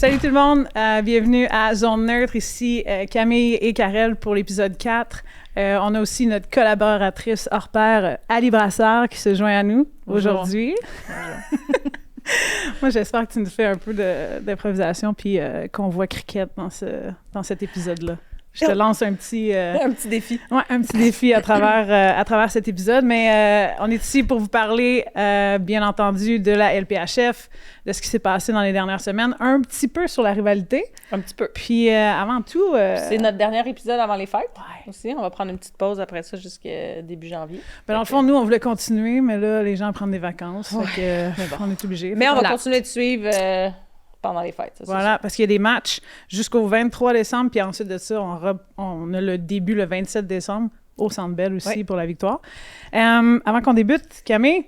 Salut tout le monde, bienvenue à Zone Neutre, ici Camille et Karel pour l'épisode 4. On a aussi notre collaboratrice hors pair, Ali Brassard, qui se joint à nous aujourd'hui. Moi, j'espère que tu nous fais un peu d'improvisation puis qu'on voit cricket dans cet épisode-là. Je te lance un petit défi. Ouais, un petit défi à travers cet épisode. Mais on est ici pour vous parler, bien entendu, de la LPHF, de ce qui s'est passé dans les dernières semaines, un petit peu sur la rivalité. Un petit peu. Puis avant tout... c'est notre dernier épisode avant les fêtes. Ouais. Aussi. On va prendre une petite pause après ça jusqu'à début janvier. Ben, dans le fond, nous, on voulait continuer, mais là, les gens prennent des vacances. Ouais. Fait que, on est obligés. Mais on va continuer de suivre... pendant les fêtes. Ça, voilà, parce qu'il y a des matchs jusqu'au 23 décembre, puis ensuite de ça, on a le début le 27 décembre au Centre Bell aussi pour la victoire. Avant qu'on débute, Camille,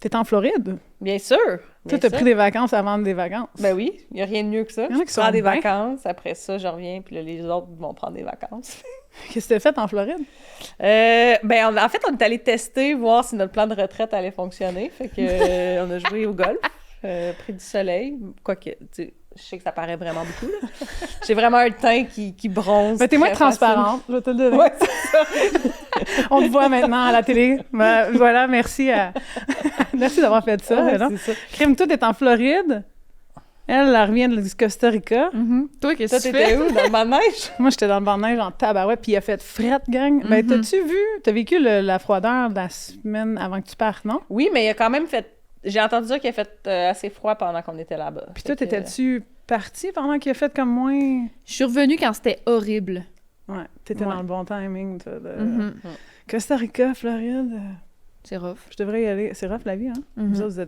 t'es en Floride? Bien sûr! Toi, t'as pris des vacances avant des vacances. Ben oui, il n'y a rien de mieux que ça. Je prends des vacances, après ça, je reviens, puis là, les autres vont prendre des vacances. Qu'est-ce que t'as fait en Floride? En fait, on est allé tester, voir si notre plan de retraite allait fonctionner. Fait que on a joué au golf. Pris du soleil, quoique, tu sais, je sais que ça paraît vraiment beaucoup, là. J'ai vraiment un teint qui bronze. Ben, t'es moins transparente, je vais te le donner. Ouais, c'est ça. On te voit maintenant à la télé. Ben, voilà, merci d'avoir fait ça. Ouais, c'est ça. Crème, toi, t'es en Floride. Elle revient du Costa Rica. Mm-hmm. Toi, qu'est-ce que tu fais? Où? Dans le banc de neige? Moi, j'étais dans le banc de neige en tabarouette, puis il a fait frette, gang. Ben, t'as vécu la froideur de la semaine avant que tu partes, non? Oui, mais il a quand même fait... J'ai entendu dire qu'il a fait assez froid pendant qu'on était là-bas. Puis toi, t'étais-tu partie pendant qu'il a fait comme moins? Je suis revenue quand c'était horrible. Ouais, t'étais dans le bon timing, toi. Costa Rica, Floride. C'est rough. Je devrais y aller. C'est rough, la vie, hein? Vous autres,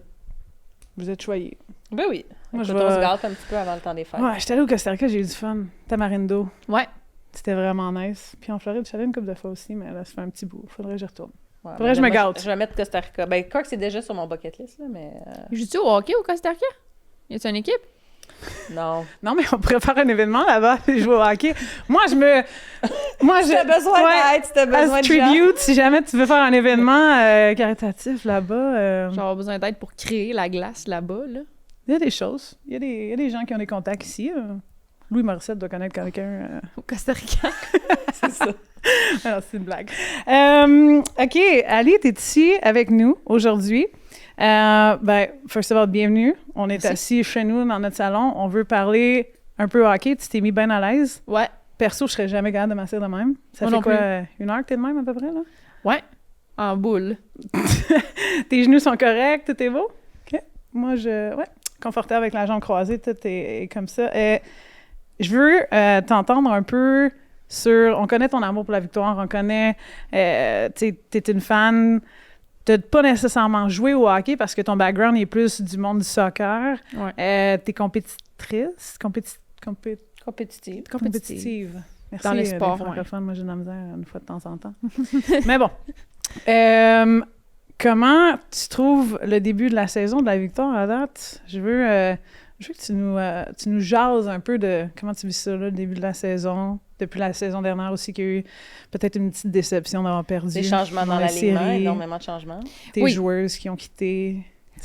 vous êtes choyés. Ben oui. Moi, on se gâte un petit peu avant le temps des fêtes. Ouais, j'étais allée au Costa Rica, j'ai eu du fun. Tamarindo. Ouais. C'était vraiment nice. Puis en Floride, je suis allée une couple de fois aussi, mais là, ça fait un petit bout. Faudrait que j'y retourne. Ouais, faudrait que je me gâte. Je vais mettre Costa Rica. Ben, quoi que c'est déjà sur mon bucket list, là, mais... Joues-tu au hockey au Costa Rica? Y a-tu une équipe? Non. Non, mais on pourrait faire un événement là-bas et jouer au hockey. Moi, si t'as besoin d'aide, si t'as besoin de tribute, si jamais tu veux faire un événement caritatif là-bas... J'aurais besoin d'aide pour créer la glace là-bas, là. Il y a des choses. Il y a des gens qui ont des contacts ici. Louis Morissette doit connaître quelqu'un... Au Costa Rica. C'est ça. Alors, c'est une blague. OK, Ali, t'es ici avec nous aujourd'hui. First of all, bienvenue. On est assis chez nous dans notre salon. On veut parler un peu hockey. Tu t'es mis bien à l'aise. Ouais. Perso, je serais jamais capable de m'asseoir de même. Ça fait quoi, une heure que t'es de même à peu près, là? Ouais. En boule. Tes genoux sont corrects, tout est beau? OK. Moi, confortable avec la jambe croisée, tout est comme ça. Je veux t'entendre un peu sur... On connaît ton amour pour la victoire, on connaît... t'es une fan... T'as pas nécessairement joué au hockey parce que ton background est plus du monde du soccer. Ouais. T'es compétitrice? Compétitive. Merci. Dans les sports, francophones. Moi, j'ai de la misère une fois de temps en temps. Mais bon. Comment tu trouves le début de la saison de la victoire à date? Je veux que tu nous jases un peu de comment tu vis ça, là, le début de la saison. Depuis la saison dernière aussi, qu'il y a eu peut-être une petite déception d'avoir perdu. Des changements dans l'alignement, énormément de changements. Tes joueuses qui ont quitté.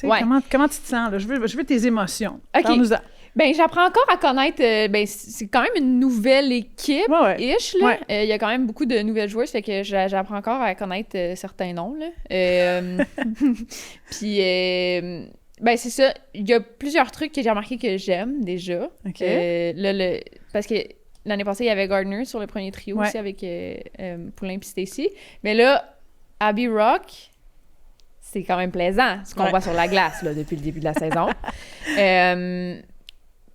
Ouais. Comment tu te sens? Là? Je veux tes émotions. OK. Parle-nous-en. Ben, j'apprends encore à connaître... c'est quand même une nouvelle équipe-ish, là. Il y a quand même beaucoup de nouvelles joueuses, fait que j'apprends encore à connaître certains noms, là. Puis, c'est ça. Il y a plusieurs trucs que j'ai remarqué que j'aime, déjà. OK. Parce que l'année passée, il y avait Gardner sur le premier trio aussi, avec Poulin et Stacy. Mais là, Abby Rock... C'est quand même plaisant, ce qu'on voit sur la glace là, depuis le début de la saison.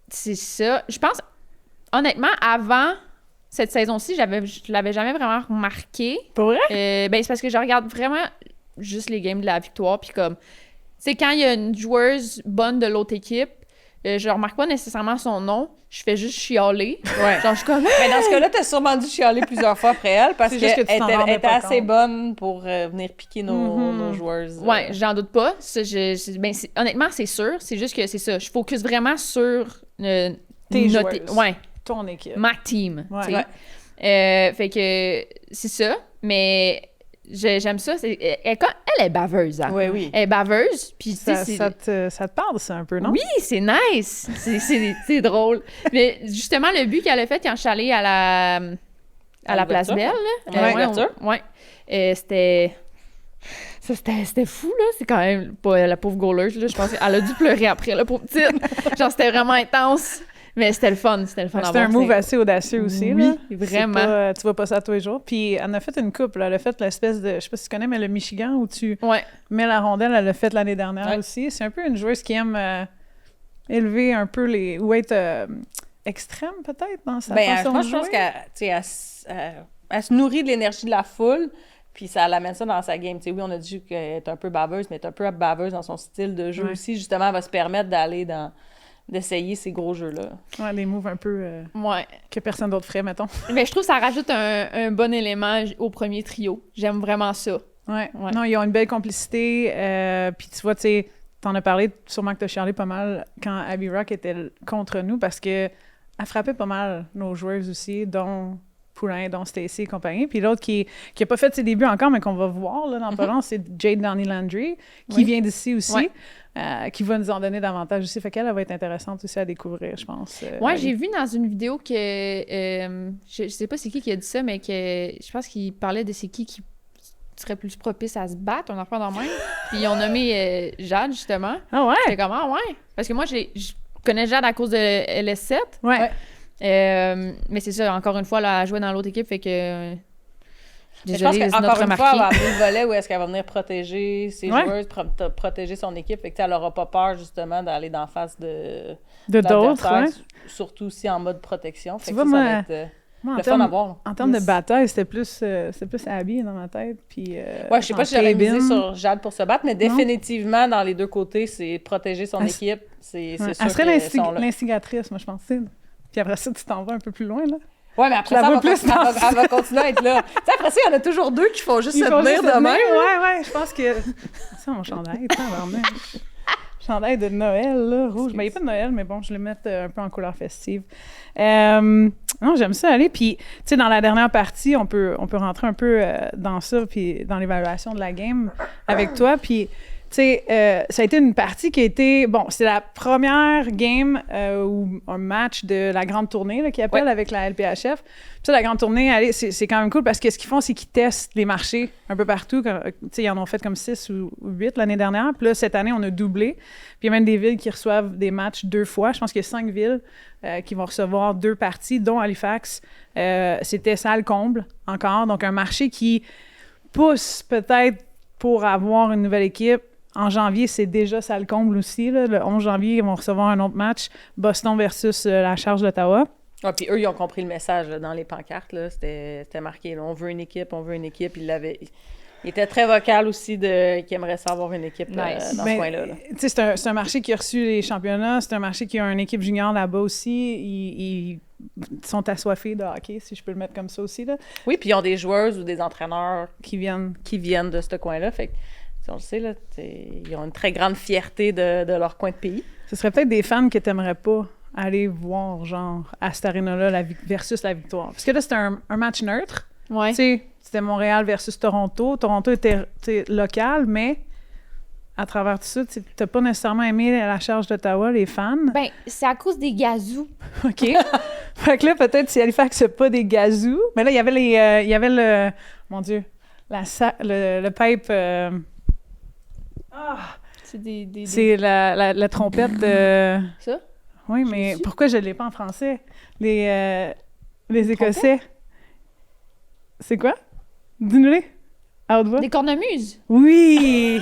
C'est ça. Je pense, honnêtement, avant cette saison-ci, je l'avais jamais vraiment remarqué. Pour vrai? C'est parce que je regarde vraiment juste les games de la victoire. Puis comme, c'est quand il y a une joueuse bonne de l'autre équipe, je remarque pas nécessairement son nom, je fais juste chialer. Ouais. Genre, je suis comme... Mais dans ce cas-là, t'as sûrement dû chialer plusieurs fois après elle parce qu'elle était assez bonne pour venir piquer nos joueuses. Ouais, j'en doute pas. Ça, honnêtement, c'est sûr. C'est juste que c'est ça. Je focus vraiment sur tes joueuses. Ouais. Ton équipe. Ma team. Ouais. Fait que c'est ça. Mais j'aime ça. Elle est baveuse, hein? Oui, oui. Elle est baveuse, puis tu sais, Ça te parle, ça, un peu, non? Oui, c'est nice! C'est drôle. Mais justement, le but qu'elle a fait quand je suis allée à la Place Belle, là, Ouais, l'ouverture. C'était fou, là. C'est quand même pas la pauvre goaleuse, là. Je pense qu'elle a dû pleurer après, la pauvre petite. Genre, c'était vraiment intense. Mais c'était le fun. C'était un move assez audacieux aussi, là. Oui, vraiment. Tu vois pas ça tous les jours. Puis, elle en a fait une couple, là. Elle a fait l'espèce de... Je sais pas si tu connais, mais le Michigan, où tu mets la rondelle, elle l'a fait l'année dernière aussi. C'est un peu une joueuse qui aime élever un peu les... ou être extrême, peut-être, dans sa façon de jouer. Je pense qu'elle elle se nourrit de l'énergie de la foule, puis ça l'amène ça dans sa game. Oui, on a dit qu'elle est un peu baveuse, mais elle est un peu baveuse dans son style de jeu aussi. Justement, elle va se permettre d'essayer ces gros jeux-là. Ouais, les moves un peu que personne d'autre ferait, mettons. Mais je trouve que ça rajoute un bon élément au premier trio. J'aime vraiment ça. Ouais. Non, ils ont une belle complicité. Puis tu vois, tu sais, t'en as parlé, sûrement que t'as chialé pas mal quand Abby Rock était contre nous, parce que elle frappait pas mal nos joueuses aussi, dont Poulain, dont Stacey et compagnie. Puis l'autre qui a pas fait ses débuts encore, mais qu'on va voir là, dans pas long, c'est Jade Downey-Landry, qui vient d'ici aussi, qui va nous en donner davantage aussi. Fait qu'elle va être intéressante aussi à découvrir, je pense. J'ai vu dans une vidéo que... je sais pas c'est qui a dit ça, mais que je pense qu'il parlait de c'est qui serait plus propice à se battre, un enfant dans le même. Puis ils ont nommé Jade, justement. Ah ouais? J'étais comme, ah ouais? Parce que moi, je connais Jade à cause de LS7. Ouais. Mais c'est ça, encore une fois, là, elle jouait dans l'autre équipe, fait que... Désolée, je pense qu'encore une fois, elle va amener le volet où est-ce qu'elle va venir protéger ses joueuses, protéger son équipe. Fait que, elle n'aura pas peur, justement, d'aller d'en face de d'autres, surtout aussi en mode protection. Fait tu que vois, ça va être le fun à voir. En termes de bataille, c'était plus Abby dans ma tête. Puis, je sais pas si j'aurais misé sur Jade pour se battre, mais définitivement, dans les deux côtés, c'est protéger son équipe. C'est sûr elle serait l'instigatrice, moi, je pense. Puis après ça, tu t'en vas un peu plus loin, là. Ouais, mais après ça, elle va continuer à être là. Tu sais, après ça, il y en a toujours deux qui font juste se tenir de même. Ouais, je pense que... C'est mon chandail, chandail de Noël, là, rouge. Ben, il n'y a pas de Noël, mais bon, je le mets un peu en couleur festive. Non, j'aime ça aller. Puis, tu sais, dans la dernière partie, on peut rentrer un peu dans ça, puis dans l'évaluation de la game avec toi. Puis, tu sais, ça a été une partie qui a été... Bon, c'est la première game ou un match de la grande tournée, là, qu'ils appellent avec la LPHF. Puis ça, la grande tournée, allez, c'est quand même cool parce que ce qu'ils font, c'est qu'ils testent les marchés un peu partout. Tu sais, ils en ont fait comme 6 ou 8 l'année dernière. Puis là, cette année, on a doublé. Puis il y a même des villes qui reçoivent des matchs 2 fois. Je pense qu'il y a 5 villes qui vont recevoir 2 parties, dont Halifax. C'était salle comble encore. Donc, un marché qui pousse peut-être pour avoir une nouvelle équipe. En janvier, c'est déjà salle comble aussi. Là. Le 11 janvier, ils vont recevoir un autre match, Boston versus la Charge d'Ottawa. Ah, puis eux, ils ont compris le message là, dans les pancartes. Là. C'était marqué, là, on veut une équipe, on veut une équipe. Il était très vocal aussi qui aimerait savoir une équipe dans ce coin-là. Là. C'est un marché qui a reçu les championnats. C'est un marché qui a une équipe junior là-bas aussi. Ils sont assoiffés de hockey, si je peux le mettre comme ça aussi. Là. Oui, puis ils ont des joueuses ou des entraîneurs qui viennent de ce coin-là. Fait que, on le sait, là, ils ont une très grande fierté de leur coin de pays. Ce serait peut-être des fans que tu n'aimerais pas aller voir, genre, à cette aréna-là versus la victoire. Parce que là, c'était un match neutre. Ouais. Tu sais, c'était Montréal versus Toronto. Toronto était local, mais à travers tout ça, tu n'as pas nécessairement aimé la Charge d'Ottawa, les fans. Ben, c'est à cause des gazous. OK. Fait que là, peut-être si Halifax, c'est pas des gazous. Mais là, il y avait le... Mon Dieu. Le pipe... C'est la trompette de... Ça? Oui, mais pourquoi je ne l'ai pas en français? Les Écossais. C'est quoi? Dis-nous-les. À haute voix. Des cornemuses. Oui!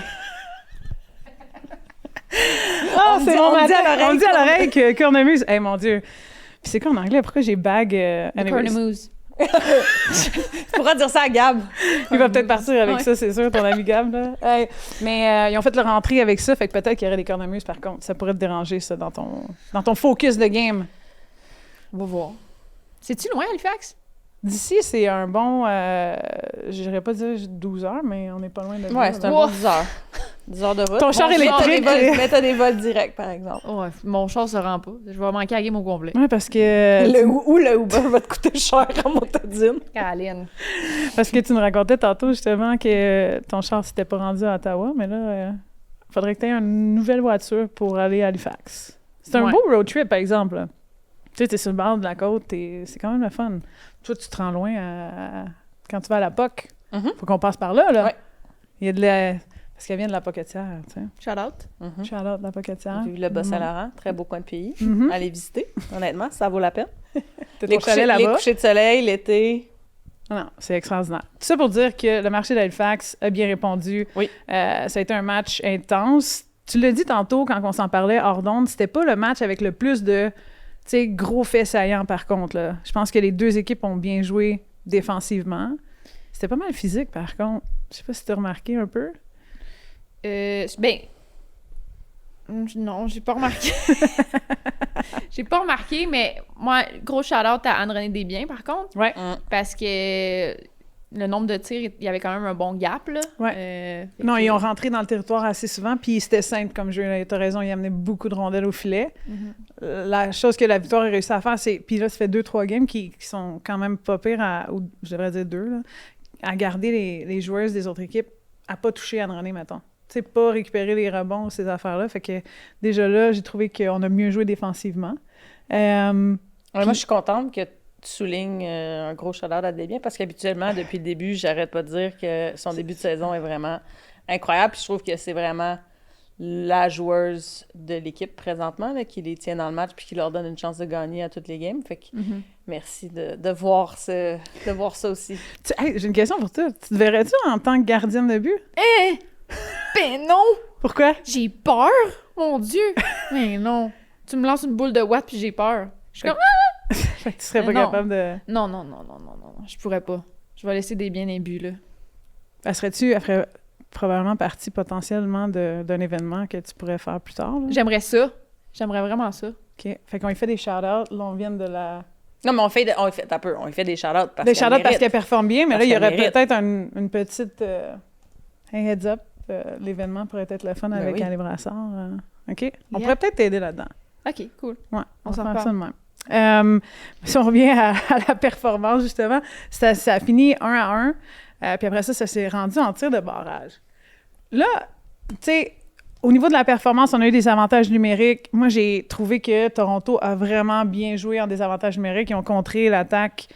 C'est mon matin. On dit à l'oreille que cornemuse. Hey, mon Dieu. Puis c'est quoi en anglais? Pourquoi j'ai bag... cornemuse. Tu pourras dire ça à Gab. Il va peut-être partir avec ça, c'est sûr, ton ami Gab. Là. Hey, mais ils ont fait leur entrée avec ça, fait que peut-être qu'il y aurait des cornemuses par contre. Ça pourrait te déranger, ça, dans ton focus de game. On va voir. C'est-tu loin, Halifax? D'ici, c'est un bon... je n'irais pas dire 12 heures, mais on n'est pas loin de ouais, c'est un bon 10 heures. 10 heures de route. Ton char électrique. Mais t'as des vols directs, par exemple. Ouais, mon char se rend pas. Je vais manquer la game au complet. Ouais, parce que... Le Uber va te coûter cher en motadine. Caroline. Parce que tu nous racontais tantôt, justement, que ton char s'était pas rendu à Ottawa, mais là, faudrait que tu aies une nouvelle voiture pour aller à Halifax. C'est un beau road trip, par exemple. Là. Tu sais, t'es sur le bord de la côte, c'est quand même le fun. Toi, tu te rends loin quand tu vas à la POC. Faut qu'on passe par là, là. Ouais. Il y a de la... Parce qu'elle vient de la Pocatière, tu sais. Shout out. Shout-out de la Pocatière. J'ai vu le Bas-Saint-Laurent, très beau coin de pays. Allez visiter, honnêtement, ça vaut la peine. Les couchers de soleil, l'été. Non, c'est extraordinaire. Tout ça pour dire que le marché d'Halifax a bien répondu. Oui. Ça a été un match intense. Tu l'as dit tantôt quand on s'en parlait hors d'onde, c'était pas le match avec le plus de, tu sais, gros faits saillants par contre. Là. Je pense que les deux équipes ont bien joué défensivement. C'était pas mal physique par contre. Je sais pas si tu as remarqué un peu. Non, j'ai pas remarqué. J'ai pas remarqué, mais moi, gros shout-out à Anne-Renée Desbiens, par contre. Ouais. Parce que le nombre de tirs, il y avait quand même un bon gap, là. Ouais. Non, ils ont rentré dans le territoire assez souvent, puis c'était simple comme jeu. Tu as raison, ils amenaient beaucoup de rondelles au filet. La chose que la Victoire a réussi à faire, c'est... Puis là, ça fait 2-3 games qui sont quand même pas pires, ou je devrais dire 2, là, à garder les joueuses des autres équipes à pas toucher Anne-Renée, mettons. Tu sais, pas récupérer les rebonds, ces affaires-là. Fait que déjà là, j'ai trouvé qu'on a mieux joué défensivement. Moi, je suis contente que tu soulignes un gros shout-out à Desbiens parce qu'habituellement, depuis le début, j'arrête pas de dire que son début de saison est vraiment incroyable. Puis je trouve que c'est vraiment la joueuse de l'équipe présentement là, qui les tient dans le match puis qui leur donne une chance de gagner à toutes les games. Fait que merci de voir ça aussi. Hey, j'ai une question pour toi. Tu te verrais-tu en tant que gardienne de but? Ben non! Pourquoi? J'ai peur! Mon Dieu! Mais non! Tu me lances une boule de watt puis j'ai peur. Je suis comme... Fait que tu serais pas non. capable de... Non. Je pourrais pas. Je vais laisser des biens imbus, là. Elle ferait probablement partie potentiellement d'un événement que tu pourrais faire plus tard. Là. J'aimerais ça. J'aimerais vraiment ça. OK. Fait qu'on lui fait des shout-outs. Là, on vient de la... Non, mais on fait des shout-outs parce des shout-outs parce qu'elle performe bien, mais là, il y aurait mérite. peut-être une petite... un heads-up. L'événement pourrait être le fun avec Alain Brassard. OK? On pourrait peut-être t'aider là-dedans. OK, cool. Ouais, on s'en va faire parle. ça de même. Si on revient à la performance, justement, ça a fini 1-1. Puis après ça s'est rendu en tir de barrage. Là, tu sais, au niveau de la performance, on a eu des avantages numériques. Moi, j'ai trouvé que Toronto a vraiment bien joué en désavantages numériques. Ils ont contré l'attaque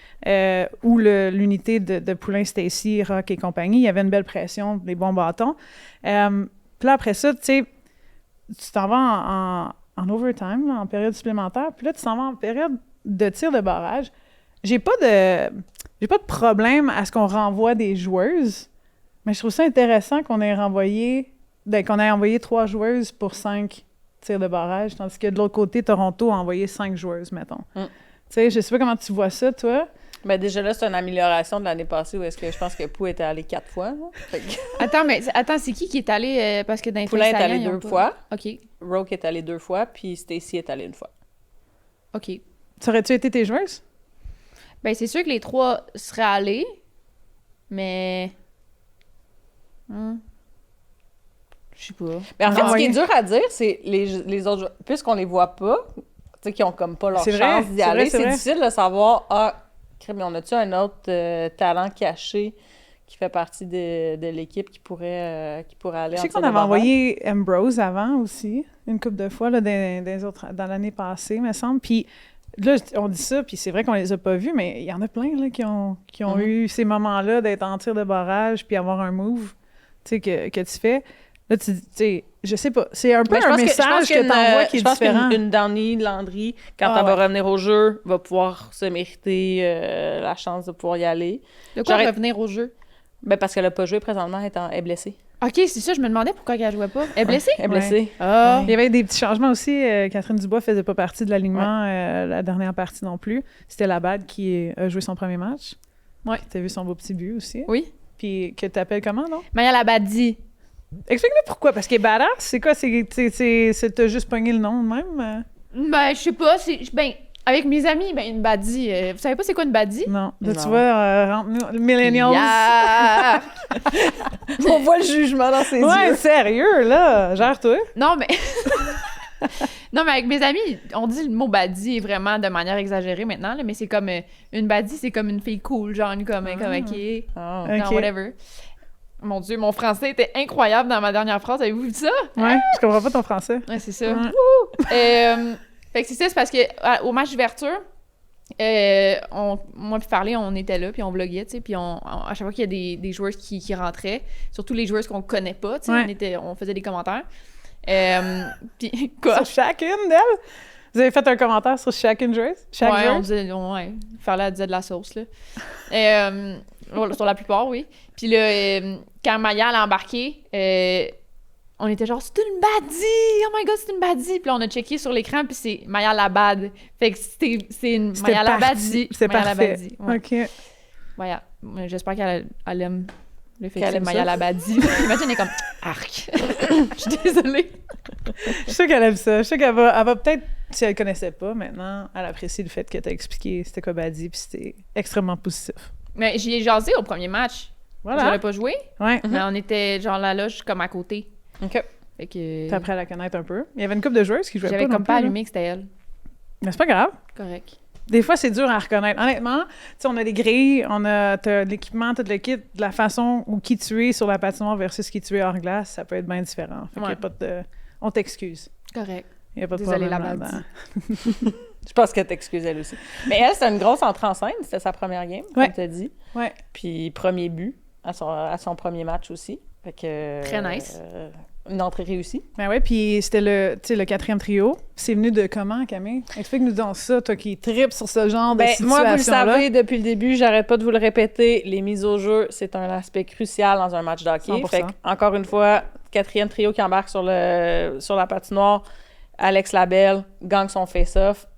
ou l'unité de Poulin, Stacy, Rock et compagnie. Il y avait une belle pression, des bons bâtons. Puis là, après ça, tu sais, tu t'en vas en overtime, là, en période supplémentaire. Puis là, tu t'en vas en période de tir de barrage. J'ai pas de problème à ce qu'on renvoie des joueuses, mais je trouve ça intéressant qu'on ait envoyé 3 joueuses pour 5 tirs de barrage, tandis que de l'autre côté, Toronto a envoyé 5 joueuses, mettons. Tu sais, je sais pas comment tu vois ça, toi. Ben déjà là, c'est une amélioration de l'année passée où est-ce que je pense que Pou était allé 4 fois. Attends, c'est qui est allé parce que dans les Poulin est allé saillants, 2 fois. OK. Roke est allé 2 fois, puis Stacy est allé 1 fois. OK. Ça aurait-tu été tes joueuses? Ben c'est sûr que les 3 seraient allés, mais... Je sais pas. Mais en fait, ce qui est dur à dire, c'est les autres joueurs, puisqu'on les voit pas, tu sais, qui ont comme pas leur chance d'y aller, c'est difficile de savoir, mais on a-tu un autre talent caché qui fait partie de l'équipe qui pourrait aller en tir de barrage? Je sais qu'on avait envoyé Ambrose avant aussi, une couple de fois là, dans l'année passée, me semble. Puis là, on dit ça, puis c'est vrai qu'on les a pas vus, mais il y en a plein là, qui ont eu ces moments-là d'être en tir de barrage puis avoir un move que tu fais. Là, tu sais, je sais pas. C'est un peu un message que t'envoies qui est différent. Je pense qu'une Dani Landry, quand elle va revenir au jeu, va pouvoir se mériter la chance de pouvoir y aller. De quoi revenir au jeu? Ben parce qu'elle a pas joué présentement, elle est blessée. OK, c'est ça, je me demandais pourquoi elle jouait pas. Elle est blessée? Elle est blessée. Ouais. Ah. Il y avait des petits changements aussi. Catherine Dubois faisait pas partie de l'alignement la dernière partie non plus. C'était Labad qui a joué son premier match. Ouais. T'as vu son beau petit but aussi. Oui. Puis que t'appelles comment, non? Maya Labadi. Explique-nous pourquoi. Parce qu'elle est badass. C'est quoi? C'est t'as juste pogné le nom de même? Ben, je sais pas. Avec mes amis, une baddie. Vous savez pas c'est quoi une baddie? Non. Là, tu vois, rentre-nous. Millennials. Yeah! On voit le jugement dans ses Ouais, yeux. sérieux, là. Gère-toi. Non, mais... non, mais avec mes amis, on dit le mot baddie vraiment de manière exagérée maintenant, là, mais c'est comme... une baddie, c'est comme une fille cool, genre comme OK. Ah. Ok. Non, whatever. Mon Dieu, mon français était incroyable dans ma dernière phrase. Avez-vous vu ça? Ouais, je comprends pas ton français. Ouais, c'est ça. Ouais. Fait que c'est ça, c'est parce que au match d'ouverture, moi puis Farley, on était là, puis on vloguait, tu sais, puis à chaque fois qu'il y a des joueurs qui rentraient, surtout les joueurs qu'on connaît pas, tu sais, Ouais. on faisait des commentaires. Puis quoi? Sur chacune d'elles? Vous avez fait un commentaire sur chacune joueuse? Chaque Ouais, on joueuse? disait, Farley elle disait de la sauce, là. Sur la plupart, oui. Puis là, quand Maya a embarqué, on était genre, c'est une baddie! Oh my god, c'est une baddie! Puis là, on a checké sur l'écran, puis c'est Maya Labad. Fait que c'est une C'était Maya parti. Labadie. C'est Maya parfait. Labadie, ouais. OK. Maya. J'espère qu'elle aime le fait Qu'elle que c'est aime Maya ça. Labadie. Imagine, elle est comme, arc. Je suis désolée. Je sais qu'elle aime ça. Je sais qu'elle va peut-être, si elle connaissait pas, maintenant, elle apprécie le fait que t'as expliqué c'était quoi Badie, puis c'était extrêmement positif. Mais j'y ai jasé au premier match. Voilà. J'aurais pas joué, Ouais. mais on était genre la loge comme à côté. OK. Fait que T'as appris à la connaître un peu. Il y avait une couple de joueuses qui jouaient pas j'avais non comme plus, pas là. allumé que c'était elle. Mais c'est pas grave. Correct. Des fois, c'est dur à reconnaître. Honnêtement, tu sais, on a des grilles, t'as l'équipement, tout le kit, de la façon où qui tu es sur la patinoire versus qui tu es hors glace, ça peut être bien différent. Fait qu'il y a Ouais. pas de... On t'excuse. Correct. Il y a pas de Désolée, problème la là-dedans. Je pense qu'elle t'excuse elle aussi. Mais elle, c'était une grosse entrée en scène. C'était sa première game, Ouais. comme tu as dit. Ouais. Puis premier but à son premier match aussi. Fait que, Très nice. Une entrée réussie. Ben ouais, puis c'était le 4e trio. C'est venu de comment, Camille? Explique-nous donc ça, toi qui tripes sur ce genre de situation-là. moi, vous le savez, depuis le début, j'arrête pas de vous le répéter, les mises au jeu, c'est un aspect crucial dans un match de hockey. 100%. Fait que, encore une fois, 4e trio qui embarque sur la patinoire, Alex Labelle gagne son face-off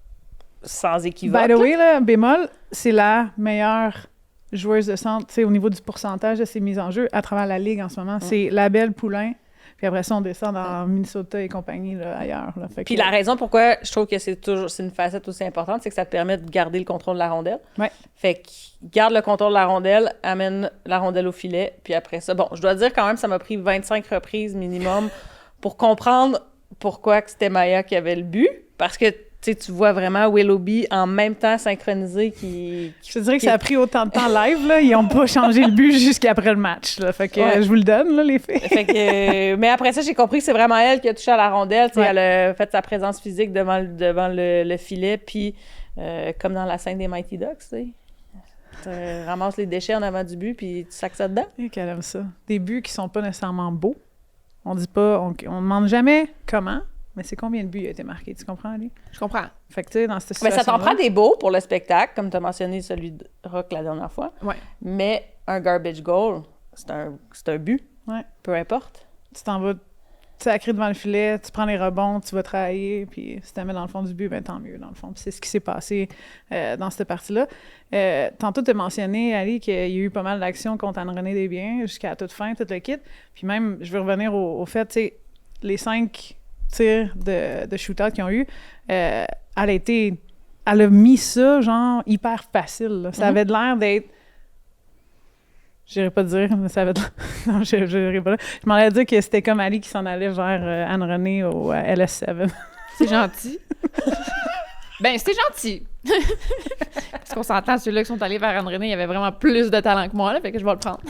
sans équivoque. By the way, là, bémol, c'est la meilleure joueuse de centre, tu sais, au niveau du pourcentage de ses mises en jeu à travers la ligue en ce moment. C'est Labelle, Poulain, puis après ça, on descend dans Minnesota et compagnie, là, ailleurs. Là. Fait Puis que- la raison pourquoi je trouve que c'est une facette aussi importante, c'est que ça te permet de garder le contrôle de la rondelle. Ouais. Fait que garde le contrôle de la rondelle, amène la rondelle au filet, puis après ça, bon, je dois dire quand même, ça m'a pris 25 reprises minimum pour comprendre pourquoi que c'était Maya qui avait le but, parce que tu vois vraiment Willoughby en même temps synchronisé qui Je te dirais que ça a pris autant de temps live, là. Ils n'ont pas changé le but jusqu'après le match, là. Fait que Ouais. je vous le donne, là, les filles. Fait que, mais après ça, j'ai compris que c'est vraiment elle qui a touché à la rondelle. Tu sais, Ouais. Elle a fait sa présence physique devant le filet, puis comme dans la scène des Mighty Ducks, tu sais. Tu ramasses les déchets en avant du but, puis tu sacs ça dedans. Et qu'elle aime ça. Des buts qui sont pas nécessairement beaux. On dit pas, on demande jamais comment, mais c'est combien de buts a été marqué. Tu comprends, Ali? Je comprends. Fait que, tu sais, dans cette Mais situation. ça t'en prend des beaux pour le spectacle, comme tu as mentionné celui de Rock la dernière fois. Ouais. Mais un garbage goal, c'est un but. Ouais. Peu importe. Tu t'en vas sacré devant le filet, tu prends les rebonds, tu vas travailler, puis si tu mets dans le fond du but, ben tant mieux, dans le fond. Puis c'est ce qui s'est passé dans cette partie-là. Tantôt, tu as mentionné, Ali, qu'il y a eu pas mal d'actions contre Anne-Renée Desbiens jusqu'à la toute fin, tout le kit. Puis même, je veux revenir au fait, tu sais, les 5 tirs de shootout qu'ils ont eu, elle a mis ça, genre, hyper facile. Là. Ça avait de l'air d'être... J'irais pas dire, mais ça avait de l'air... Non, je n'irai pas là. Je m'en allais dire que c'était comme Ali qui s'en allait vers Anne-Renée au LS7. C'est gentil. Ben, c'était gentil. Parce qu'on s'entend, ceux-là qui sont allés vers Anne-Renée, il y avait vraiment plus de talent que moi, là, fait que je vais le prendre.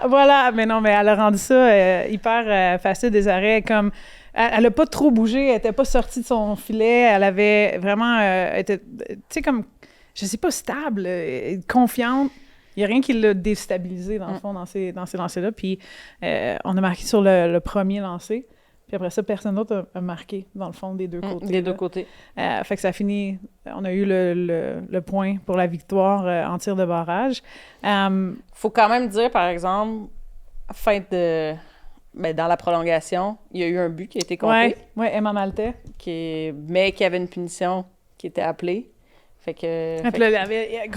voilà. Mais non, mais elle a rendu ça hyper facile, des arrêts, comme... Elle a pas trop bougé, elle était pas sortie de son filet, elle avait vraiment... tu sais, comme... Je sais pas, stable, confiante. Il n'y a rien qui l'a déstabilisé, dans le fond, dans ces lancers-là. Puis on a marqué sur le premier lancé. Puis après ça, personne d'autre a marqué, dans le fond, des deux côtés. Des deux côtés. Fait que ça finit... On a eu le point pour la victoire en tir de barrage. Faut quand même dire, par exemple, dans la prolongation, il y a eu un but qui a été compté, Ouais, Emma Maltais. mais qui avait une punition qui était appelée. Fait que... Puis là, il y avait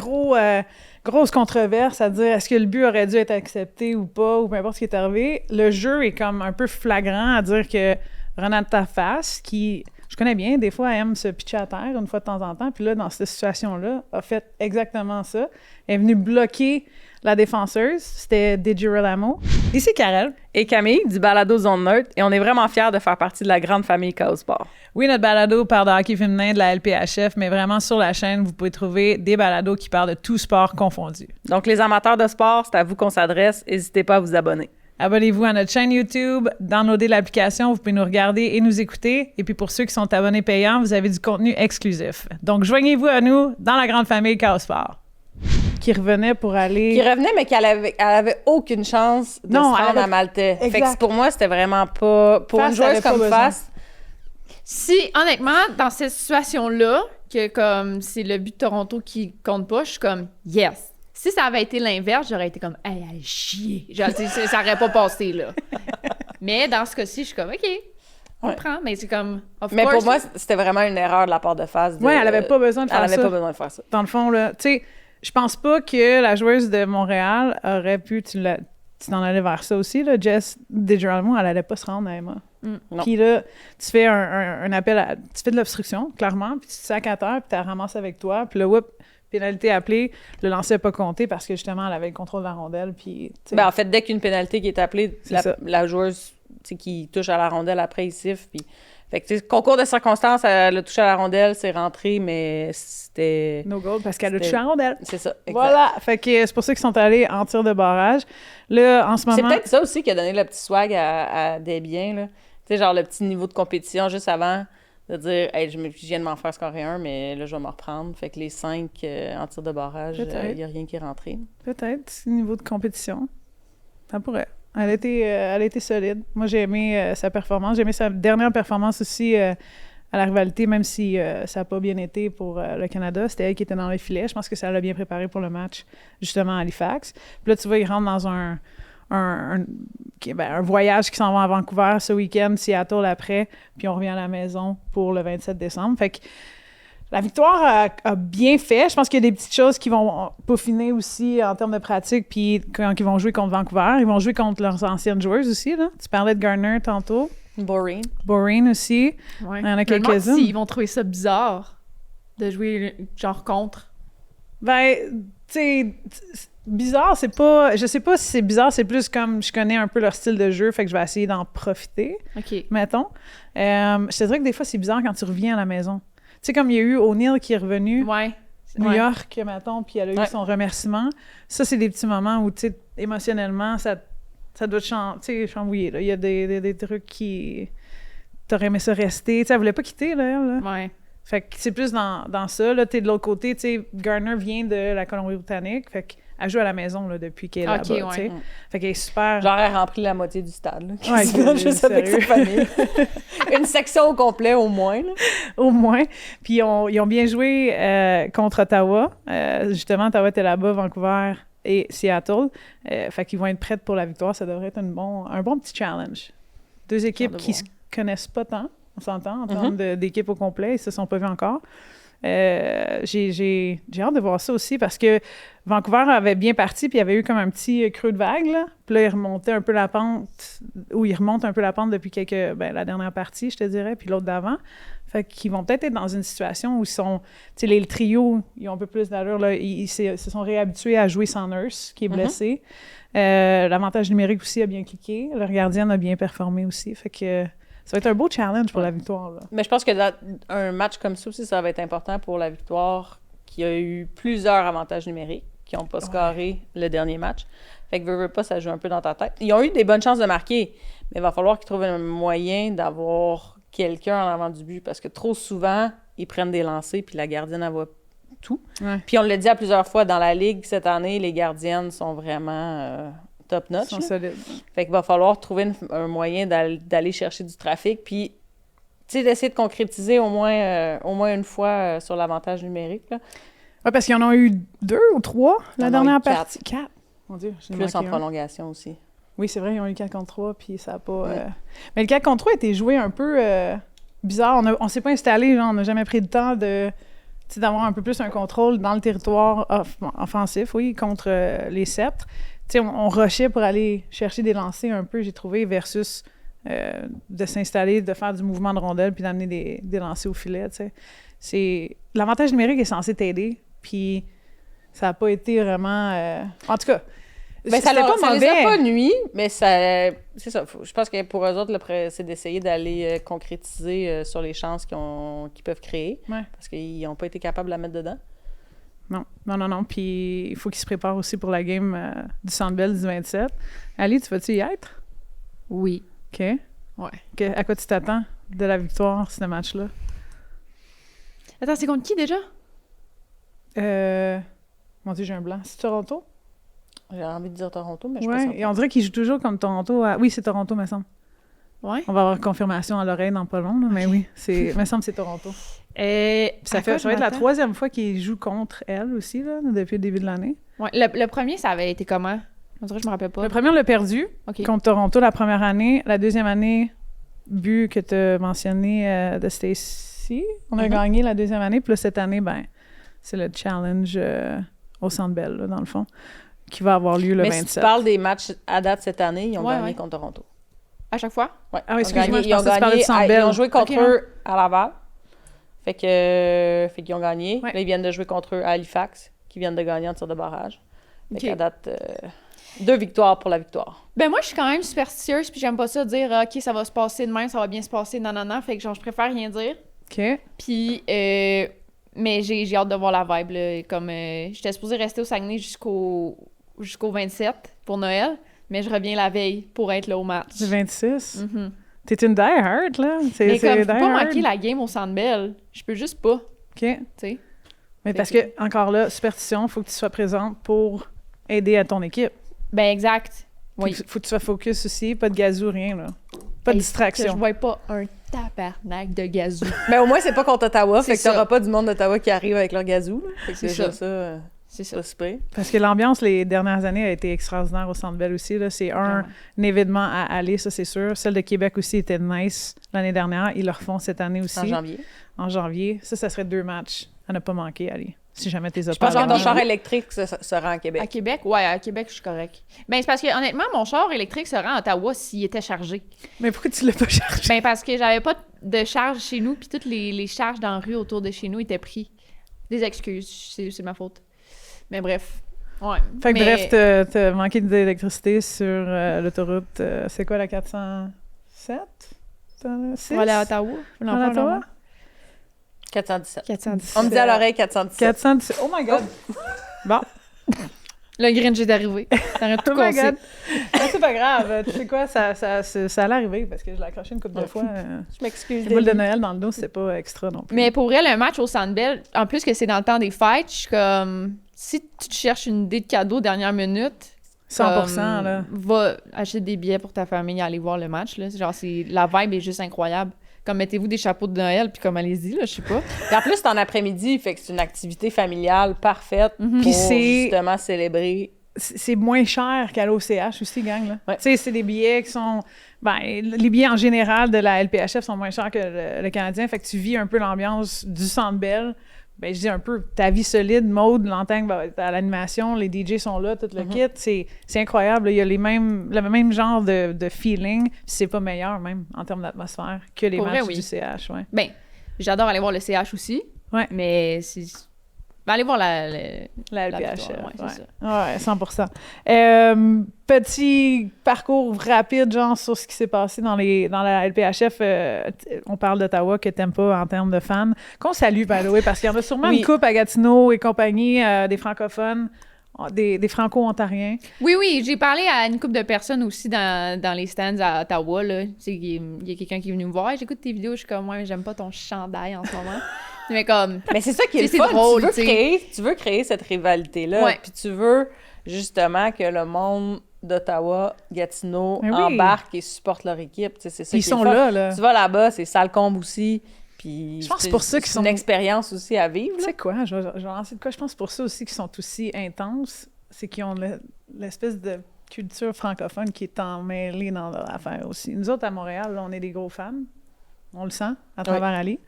grosse controverse à dire est-ce que le but aurait dû être accepté ou pas, ou peu importe ce qui est arrivé. Le jeu est comme un peu flagrant à dire que Renata Tafasse, qui, je connais bien, des fois, elle aime se pitcher à terre une fois de temps en temps. Puis là, dans cette situation-là, a fait exactement ça. Elle est venue bloquer la défenseuse. C'était DiGirolamo. Ici Karel et Camille du Balado Zone Neutre et on est vraiment fiers de faire partie de la grande famille Chaos Sport. Oui, notre balado parle de hockey féminin de la LPHF, mais vraiment sur la chaîne, vous pouvez trouver des balados qui parlent de tout sport confondu. Donc les amateurs de sport, c'est à vous qu'on s'adresse. N'hésitez pas à vous abonner. Abonnez-vous à notre chaîne YouTube, downloadez l'application, vous pouvez nous regarder et nous écouter. Et puis pour ceux qui sont abonnés payants, vous avez du contenu exclusif. Donc joignez-vous à nous dans la grande famille Chaos Sport. Qui revenait pour aller... Qui revenait, mais qu'elle avait aucune chance de se rendre à Maltais. Fait que pour moi, c'était vraiment pas... Pour une joueuse comme Face... Si, honnêtement, dans cette situation-là, que comme c'est le but de Toronto qui compte pas, je suis comme « yes ». Si ça avait été l'inverse, j'aurais été comme « hey, elle chier ». Ça aurait pas passé, là. Mais dans ce cas-ci, je suis comme « OK, on le prend », mais c'est comme « Mais pour moi, c'était vraiment une erreur de la part de Face. Oui, elle avait pas besoin de faire ça. Elle avait pas besoin de faire ça. Dans le fond, là, tu sais, je pense pas que la joueuse de Montréal aurait pu... Tu t'en allais vers ça aussi, là, Jess DiGirolamo, elle allait pas se rendre à Emma. Puis là, tu fais un appel tu fais de l'obstruction, clairement, puis tu te sacs à terre, puis tu la ramasses avec toi, puis là, whoop, pénalité appelée, le lancer n'a pas compté parce que justement, elle avait le contrôle de la rondelle, puis... Ben, en fait, dès qu'une pénalité qui est appelée, la joueuse qui touche à la rondelle après, il siffle, puis... Fait que, tu sais, concours de circonstances, elle a touché à la rondelle, c'est rentré, mais c'était... No goal, parce qu'elle a touché à la rondelle. C'est ça, exact. Voilà, fait que c'est pour ça qu'ils sont allés en tir de barrage. Là, en ce moment... C'est peut-être ça aussi qui a donné le petit swag à Desbiens, là. Tu sais, genre le petit niveau de compétition juste avant de dire « Hey, je viens de m'en faire scorer un, mais là, je vais m'en reprendre. » Fait que les 5 en tir de barrage, il n'y a rien qui est rentré. Peut-être, niveau de compétition. Ça pourrait. Elle a été solide. Moi, j'ai aimé sa performance. J'ai aimé sa dernière performance aussi à la rivalité, même si ça n'a pas bien été pour le Canada. C'était elle qui était dans les filets. Je pense que ça l'a bien préparé pour le match, justement, à Halifax. Puis là, tu vois, ils rentrent dans un voyage qui s'en va à Vancouver ce week-end, Seattle après, puis on revient à la maison pour le 27 décembre. Fait que la victoire a bien fait. Je pense qu'il y a des petites choses qui vont peaufiner aussi en termes de pratique, puis quand ils vont jouer contre Vancouver, ils vont jouer contre leurs anciennes joueuses aussi, là. Tu parlais de Gardner tantôt. Boreen aussi. Ouais. Il y en a quelques-unes. S'ils vont trouver ça bizarre de jouer genre contre. Ben, tu sais... Bizarre, c'est pas... Je sais pas si c'est bizarre, c'est plus comme je connais un peu leur style de jeu, fait que je vais essayer d'en profiter, mettons. Je te dirais que des fois, c'est bizarre quand tu reviens à la maison. Tu sais, comme il y a eu O'Neill qui est revenu, New York, mettons, puis elle a eu son remerciement. Ça, c'est des petits moments où, tu sais, émotionnellement, ça doit te chambouiller, là. Il y a des trucs qui... T'aurais aimé ça rester. Tu sais, elle voulait pas quitter, là, elle, là. Ouais. Fait que c'est plus dans ça, là. T'es de l'autre côté, tu sais, Gardner vient de la Colombie-Britannique, fait que elle joue à la maison là, depuis qu'elle est là-bas, tu sais. Fait qu'elle est super... Genre, elle remplit la moitié du stade, là. Ouais, juste avec sa famille. Une section au complet, au moins, là. Au moins. Puis ils ont bien joué contre Ottawa. Justement, Ottawa était là-bas, Vancouver et Seattle. Fait qu'ils vont être prêtes pour la victoire. Ça devrait être un bon petit challenge. Deux équipes qui se connaissent pas tant, on s'entend, en termes d'équipe au complet. Ils se sont pas vus encore. J'ai hâte de voir ça aussi parce que Vancouver avait bien parti puis il y avait eu comme un petit creux de vague, là. Puis là, il remontait un peu la pente, ou il remonte un peu la pente depuis la dernière partie, je te dirais, puis l'autre d'avant. Fait qu'ils vont peut-être être dans une situation où ils sont... Tu sais, les trios, ils ont un peu plus d'allure, là. Ils se sont réhabitués à jouer sans Nurse, qui est blessé. L'avantage numérique aussi a bien cliqué. Leur gardienne a bien performé aussi. Fait que... Ça va être un beau challenge pour la victoire, là. Mais je pense que dans un match comme ça aussi, ça va être important pour la victoire, qui a eu plusieurs avantages numériques qui n'ont pas scoré le dernier match. Fait que veux pas, ça joue un peu dans ta tête. Ils ont eu des bonnes chances de marquer, mais il va falloir qu'ils trouvent un moyen d'avoir quelqu'un en avant du but, parce que trop souvent, ils prennent des lancers, puis la gardienne, elle voit tout. Ouais. Puis on l'a dit à plusieurs fois, dans la Ligue cette année, les gardiennes sont vraiment... top-notch. Ils sont solides. Fait qu'il va falloir trouver un moyen d'aller chercher du trafic, puis, tu sais, d'essayer de concrétiser au moins une fois sur l'avantage numérique, là. Oui, parce qu'ils en ont eu 2 ou 3 la dernière partie. 4. Mon Dieu, j'ai plus en manqué prolongation aussi. Oui, c'est vrai, ils ont eu 4 contre 3, puis ça n'a pas... Mais le 4 contre 3 a été joué un peu bizarre. On s'est pas installé, genre, on n'a jamais pris le temps d'avoir un peu plus un contrôle dans le territoire offensif, oui, contre les Sceptres. Tu sais, on rushait pour aller chercher des lancers un peu, j'ai trouvé, versus de s'installer, de faire du mouvement de rondelle puis d'amener des lancers au filet, tu sais. L'avantage numérique est censé t'aider, puis ça n'a pas été vraiment... En tout cas, ben, ça les a pas nuit, mais c'est ça. Je pense que pour eux autres, c'est d'essayer d'aller concrétiser sur les chances qu'ils peuvent créer, parce qu'ils n'ont pas été capables de la mettre dedans. Non. Puis il faut qu'ils se préparent aussi pour la game du Centre Bell du 27. Ali, tu vas-tu y être? Oui. OK. Ouais. À quoi tu t'attends de la victoire, ce match-là? Attends, c'est contre qui déjà? Mon Dieu, j'ai un blanc. C'est Toronto? J'ai envie de dire Toronto, mais je suis pas certaine. Et on dirait qu'ils jouent toujours comme Toronto. Oui, c'est Toronto, me semble. Ouais. On va avoir confirmation à l'oreille dans pas long, là, mais oui, me semble que c'est Toronto. Ça va être la 3e fois qu'ils jouent contre elle aussi, là, depuis le début de l'année. Ouais. Le premier, ça avait été comment? On dirait que je me rappelle pas. Le premier, on l'a perdu contre Toronto la première année. La deuxième année, but que tu as mentionné de Stacy, on a gagné la deuxième année. Puis là, cette année, c'est le challenge au Centre Bell, là, dans le fond, qui va avoir lieu le 27. Mais si tu parles des matchs à date cette année, ils ont gagné contre Toronto. À chaque fois? Oui. Ah oui, excuse-moi, je pensais que tu parlais du Centre Ils Bell. ont joué contre eux à Laval. Fait qu'ils ont gagné. Ouais. Là, ils viennent de jouer contre eux à Halifax, qui viennent de gagner en tir de barrage. Fait qu'à date, 2 victoires pour la victoire. Ben moi, je suis quand même superstitieuse, puis j'aime pas ça dire « OK, ça va se passer de même, ça va bien se passer, non. » Fait que genre, je préfère rien dire. OK. Puis, mais j'ai hâte de voir la vibe, là. Comme, j'étais supposée rester au Saguenay jusqu'au 27 pour Noël, mais je reviens la veille pour être là au match. Le 26? Mm-hmm. T'es une die-hard, là. Mais comme, faut pas manquer la game au Centre Bell. Je peux juste pas. OK. Tu sais. Mais parce que, encore là, superstition, il faut que tu sois présente pour aider à ton équipe. Ben, exact. Oui. Faut que tu sois focus aussi, pas de gazou, rien, là. Pas de distraction. Je vois pas un tabarnak de gazou. Mais au moins, c'est pas contre Ottawa, fait que ça. t'auras pas du monde d'Ottawa qui arrive avec leur gazou. Là. Fait que C'est déjà ça. C'est ça. Pas super. Parce que l'ambiance, les dernières années, a été extraordinaire au Centre Bell aussi, là. C'est un événement à aller, ça, c'est sûr. Celle de Québec aussi était nice l'année dernière. Ils le refont cette année aussi. En janvier. Ça serait 2 matchs à ne pas manquer, Ali. Si jamais t'es Je pense que ton char électrique se rend à Québec. À Québec? Ouais, à Québec, je suis correct. Ben, c'est parce que, honnêtement, mon char électrique se rend à Ottawa s'il était chargé. Mais pourquoi tu l'as pas chargé? Ben, parce que j'avais pas de charge chez nous, puis toutes les charges dans la rue autour de chez nous étaient prises. Des excuses, c'est ma faute. Mais bref. Ouais. Fait que bref, t'as manqué d'électricité sur l'autoroute. C'est quoi, la 407? 6? On va aller à Ottawa. À Ottawa? 417. 417. On me dit à l'oreille 417. 417. Oh my God! Bon. Le Grinch est arrivé. T'arrêtes tout Oh my cassé. God! Ah, c'est pas grave. Tu sais quoi, ça allait arriver parce que je l'ai accroché une couple de fois. Je m'excuse. Les boules de Noël dans le dos, c'est pas extra non plus. Mais pour elle, un match au Centre Bell, en plus que c'est dans le temps des fêtes, je suis comme... Si tu te cherches une idée de cadeau dernière minute... 100%, là. Va acheter des billets pour ta famille et aller voir le match, là. Genre, la vibe est juste incroyable. Comme, mettez-vous des chapeaux de Noël, puis comme, allez-y, là, je sais pas. Et en plus, c'est en après-midi, fait que c'est une activité familiale parfaite pour justement célébrer. C'est moins cher qu'à l'OCH aussi, gang, là. Ouais. Tu sais, c'est des billets qui sont... Ben, les billets en général de la LPHF sont moins chers que le Canadien, fait que tu vis un peu l'ambiance du Centre Bell. Ben, je dis un peu, ta vie solide, Maude, l'antenne va être à l'animation, les DJ sont là, tout le kit, c'est incroyable. Là. Il y a le même genre de feeling, c'est pas meilleur même en termes d'atmosphère que les matchs du CH. Ouais. Ben, j'adore aller voir le CH aussi, mais ben, allez voir la LPHF. Ouais, c'est ça. Ouais, 100%. Petit parcours rapide, genre, sur ce qui s'est passé dans la LPHF. On parle d'Ottawa que t'aimes pas en termes de fans. Qu'on salue, by the way, parce qu'il y en a sûrement une coupe à Gatineau et compagnie, des francophones, des franco-ontariens. Oui, j'ai parlé à une couple de personnes aussi dans les stands à Ottawa, là. Il y a quelqu'un qui est venu me voir. Hey, j'écoute tes vidéos, je suis comme, ouais, mais j'aime pas ton chandail en ce moment. Mais comme... Mais c'est ça qui est le fun. Drôle, tu veux créer cette rivalité-là. Puis tu veux justement que le monde d'Ottawa, Gatineau, embarque et supporte leur équipe. C'est ça ils sont là. Tu vas là-bas, c'est Salcombe aussi. Puis je pense que c'est pour ça qu'ils sont... une expérience aussi à vivre. Tu sais quoi? Je vais lancer de quoi? Je pense pour ça aussi qu'ils sont aussi intenses. C'est qu'ils ont l'espèce de culture francophone qui est emmêlée dans leur affaire aussi. Nous autres, à Montréal, là, on est des gros fans. On le sent à travers Ali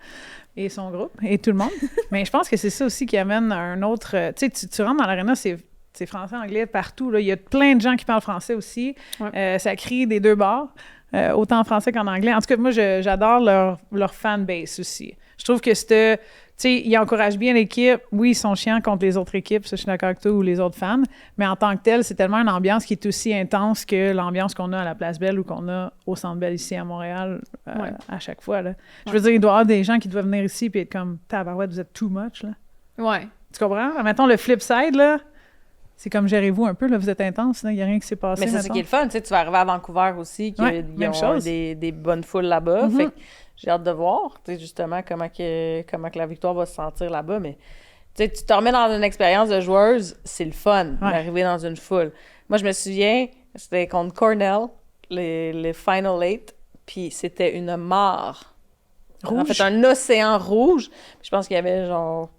et son groupe et tout le monde. Mais je pense que c'est ça aussi qui amène un autre... Tu sais, tu rentres dans l'aréna, c'est français, anglais, partout. Là. Il y a plein de gens qui parlent français aussi. Ça crie des deux bords. autant en français qu'en anglais. En tout cas, moi, j'adore leur fanbase aussi. Je trouve que c'était... Tu sais, ils encouragent bien l'équipe. Oui, ils sont chiants contre les autres équipes, ça, je suis d'accord avec toi, ou les autres fans. Mais en tant que tel, c'est tellement une ambiance qui est aussi intense que l'ambiance qu'on a à la Place Belle ou qu'on a au Centre Bell ici à Montréal à chaque fois. Là. Je veux dire, il doit y avoir des gens qui doivent venir ici et être comme « Tabarouette, vous êtes too much. » là. Ouais. Tu comprends? Mettons le flip side, là. C'est comme gérez-vous un peu, là, vous êtes intense, il n'y a rien qui s'est passé. Mais c'est ça qui est le fun, tu sais, tu vas arriver à Vancouver aussi, qu'il y a des bonnes foules là-bas. Fait que j'ai hâte de voir, tu sais, justement, comment que la victoire va se sentir là-bas. Mais tu sais, tu te remets dans une expérience de joueuse, c'est le fun d'arriver dans une foule. Moi, je me souviens, c'était contre Cornell, les Final Eight, puis c'était une mare. Rouge. En fait, un océan rouge. Puis je pense qu'il y avait genre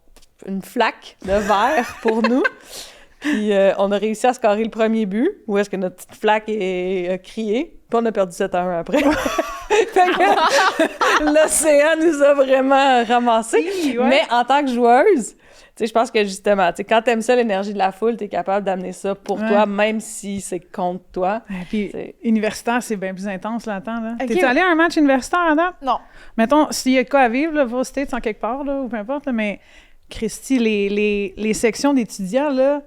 une flaque de verre pour nous. Puis on a réussi à scorer le premier but, où est-ce que notre petite flaque a crié. Puis on a perdu 7-1 après. Fait que l'océan nous a vraiment ramassés. Oui, ouais. Mais en tant que joueuse, tu sais, je pense que justement, tu sais, quand t'aimes ça, l'énergie de la foule, t'es capable d'amener ça pour toi, même si c'est contre toi. Puis universitaire, c'est bien plus intense là-dedans. Là. Okay. T'es allé à un match universitaire, Adam? Non. Mettons, s'il y a de quoi à vivre, là, va aux States en quelque part, là, ou peu importe, là, mais Christy, les sections d'étudiants, là,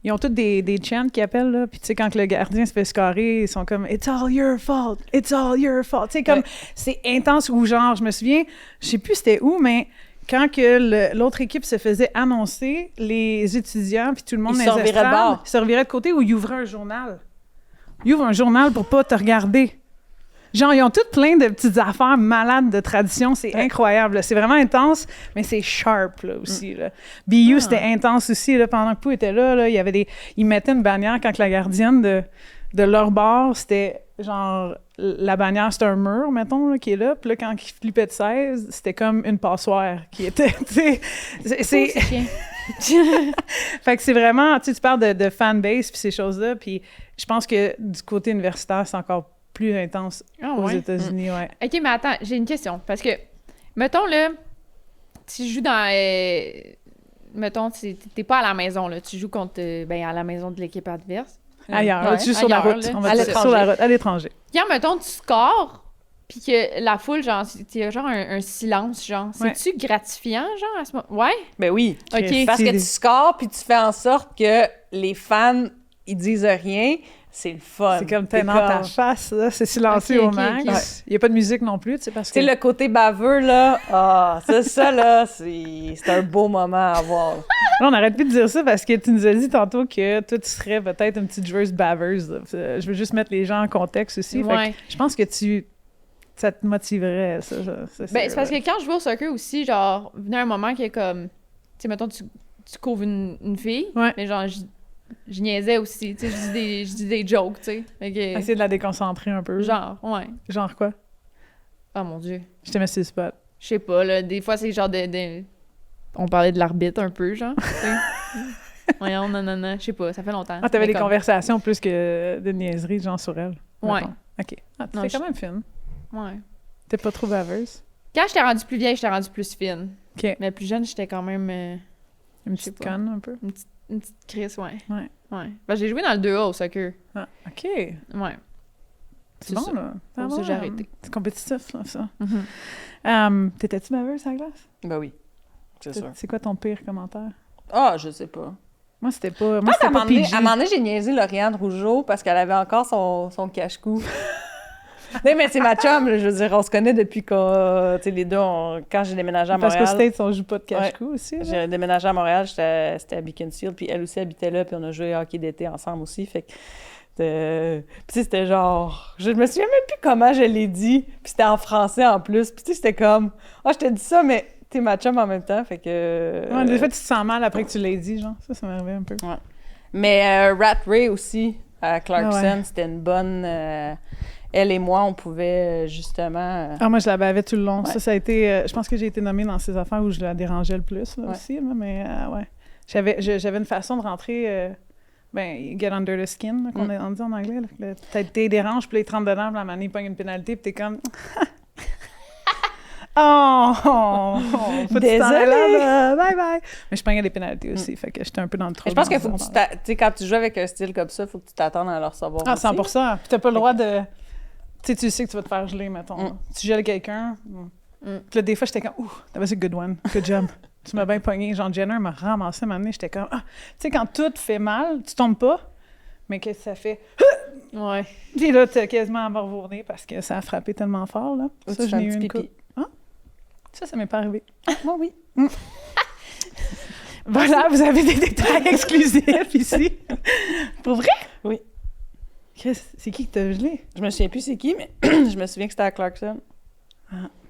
ils ont toutes des chants qui appellent, là. Puis, tu sais, quand le gardien se fait scorer, ils sont comme « It's all your fault! It's all your fault! » Tu sais, comme, c'est intense ou genre, je me souviens, je sais plus c'était où, mais quand l'autre équipe se faisait annoncer, les étudiants, puis tout le monde dans les estrades, ils se reviraient de côté ou ils ouvraient un journal. Ils ouvrent un journal pour pas te regarder. Genre, ils ont toutes plein de petites affaires malades de tradition. C'est incroyable. Là. C'est vraiment intense, mais c'est sharp là, aussi. Là. BU, c'était intense aussi. Là, pendant que Pou était là, il y avait ils mettaient une bannière quand la gardienne de leur bord, c'était genre... La bannière, c'était un mur, mettons, là, qui est là. Puis là, quand ils flippaient de 16, c'était comme une passoire qui était... C'est fait que c'est vraiment... Tu parles de fanbase puis ces choses-là. Puis je pense que du côté universitaire, c'est encore plus intense aux États-Unis, ouais. OK, mais attends, j'ai une question. Parce que, mettons, là, tu joues dans... mettons, t'es pas à la maison, là. Tu joues contre... à la maison de l'équipe adverse. Ailleurs, tu joues sur la route. On va dire sur la route, à l'étranger. Quand, mettons, tu scores, puis que la foule, genre, il y a genre un silence, genre. C'est-tu gratifiant, genre, à ce moment? Ouais? Ben oui. OK. Parce que tu scores, puis tu fais en sorte que les fans, ils disent rien. C'est le fun. C'est comme t'es dans ta face, là. C'est silencieux au max. Okay. Il n'y a pas de musique non plus, tu sais, parce que... Tu sais, le côté baveux, là, ça, là, c'est un beau moment à avoir. Là, on n'arrête plus de dire ça parce que tu nous as dit tantôt que toi, tu serais peut-être une petite joueuse baveuse. Là. Je veux juste mettre les gens en contexte aussi. Fait que je pense que ça te motiverait, ça. C'est parce que quand je vais au soccer aussi, genre, venait un moment qui est comme... Tu sais, mettons, tu couvres une fille, mais genre... Je niaisais aussi, tu sais, je dis des jokes, tu sais. Essayer de la déconcentrer un peu. Genre, ouais. Genre quoi? Oh mon Dieu. Je te mets sur le spot. Je sais pas, là, des fois, c'est genre On parlait de l'arbitre un peu, genre, tu sais. Voyons, non, je sais pas, ça fait longtemps. Ah, t'avais des conversations plus que de niaiseries, genre, sur elle? Ouais. Mettons. OK. Ah, c'est quand même fine. Ouais. T'es pas trop baveuse? Quand j'étais rendue plus vieille, j'étais rendue plus fine. OK. Mais plus jeune, j'étais quand même... une petite conne, un peu? Une petite crise, ouais. Ouais. Ben, j'ai joué dans le 2A au soccer. Ah, OK. Ouais. C'est bon, ça. là. Pour ça, j'ai arrêté. C'est compétitif, là, ça. Mm-hmm. T'étais-tu baveuse à la glace? Ben oui, c'est sûr. C'est quoi ton pire commentaire? Ah, je sais pas. Moi, c'était pas PG. À un moment donné, j'ai niaisé Lauriane Rougeau parce qu'elle avait encore son cache-cou. Non, mais c'est ma chum, là, je veux dire, on se connaît depuis que, tu sais, les deux, quand j'ai déménagé à Montréal... Parce qu'au States, on joue pas de cache-cou aussi, là. J'ai déménagé à Montréal, c'était à Beaconsfield, puis elle aussi habitait là, puis on a joué au hockey d'été ensemble aussi, fait que... Puis c'était genre... Je me souviens même plus comment je l'ai dit, puis c'était en français en plus, puis tu sais, c'était comme... Ah, je t'ai dit ça, mais t'es ma chum en même temps, fait que... Ouais, des fois, tu te sens mal après que tu l'aies dit, genre. Ça m'arrivait un peu. Ouais. Mais Rat Ray aussi, à Clarkson, c'était une bonne... Elle et moi, on pouvait justement... moi, je la bavais tout le long. Ouais. Ça a été... je pense que j'ai été nommée dans ces affaires où je la dérangeais le plus, là, aussi. Là, mais, ouais. J'avais une façon de rentrer... get under the skin, là, qu'on dit en anglais. Peut-être t'es dérange, puis là, il te rentre dedans, puis la manée, il pogne une pénalité, puis t'es comme... Désolée! Bye! Mais je pognais des pénalités aussi, fait que j'étais un peu dans le trou. Je pense qu'il faut que tu sais, quand tu joues avec un style comme ça, il faut que tu t'attendes à le recevoir. Ah, 100%. Puis t'as pas le droit de... sais, tu sais que tu vas te faire geler, mettons. Tu gèles quelqu'un. Puis là, des fois, j'étais comme, ouh, that was a good one. Good job. Tu m'as bien pogné. Genre, Jenner m'a ramassé à un moment donné. J'étais comme, tu sais, quand tout fait mal, tu tombes pas, mais qu'est-ce que ça fait? Ouais. Puis là, t'as quasiment aborvourné parce que ça a frappé tellement fort, là. Ou Ça, tu je fais n'ai un eu petit une pipi. coupe. Ça m'est pas arrivé. Moi, oui. Voilà, vous avez des détails exclusifs ici. Pour vrai? Oui. Chris, c'est qui t'a gelé? Je me souviens plus c'est qui, mais je me souviens que c'était à Clarkson.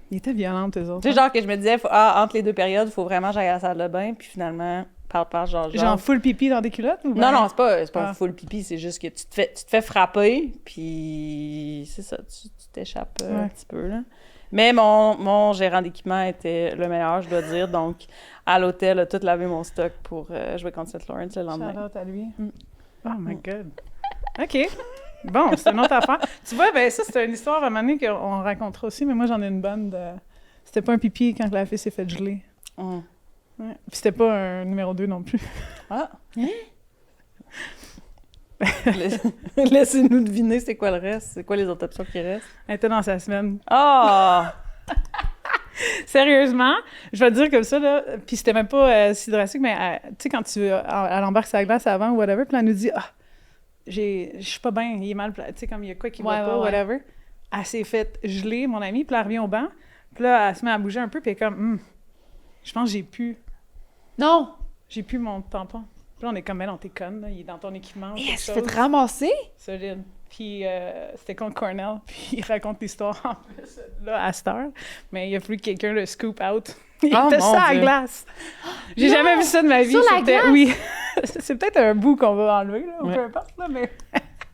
Ils étaient violentes, eux autres. Tu sais, genre que je me disais, entre les deux périodes, il faut vraiment que j'aille à la salle de bain, puis finalement, parle, Genre full pipi dans des culottes? Ou Non, c'est pas un full pipi, c'est juste que tu te fais frapper, puis c'est ça, tu t'échappes un petit peu, là. Mais mon gérant d'équipement était le meilleur, je dois dire, donc à l'hôtel, a tout lavé mon stock pour jouer contre St. Lawrence le lendemain. Shout-out à lui. Oh my God. OK. Bon, c'est une autre affaire. Tu vois, ben ça, c'est une histoire à un moment donné qu'on racontera aussi, mais moi, j'en ai une bonne de... C'était pas un pipi quand la fille s'est fait geler. Ouais. Puis c'était pas un numéro 2 non plus. Ah! Laissez-nous deviner c'est quoi le reste. C'est quoi les autres options qui restent? Elle était dans sa semaine. Ah! Sérieusement, je vais te dire comme ça, là, puis c'était même pas si drastique, mais tu sais, quand elle embarque sa glace avant ou whatever, puis elle nous dit « Ah, je suis pas bien, il est mal, tu sais, comme il y a quoi qui va pas, whatever. » Elle s'est faite geler, mon amie, puis elle revient au banc, puis là, elle se met à bouger un peu, puis elle est comme je pense que j'ai plus mon tampon. » Puis là, on est comme « Ben non, t'es conne, là, il est dans ton équipement. » Et elle s'est fait ramasser? Solide. Puis c'était contre Cornell, puis il raconte l'histoire en plus, là, à cette heure. Mais il a fallu que quelqu'un le scoop out. Il était ça à la glace. J'ai jamais vu ça de ma vie. Sur la glace? Oui. C'est peut-être un bout qu'on va enlever, là, ou peu importe, là, mais...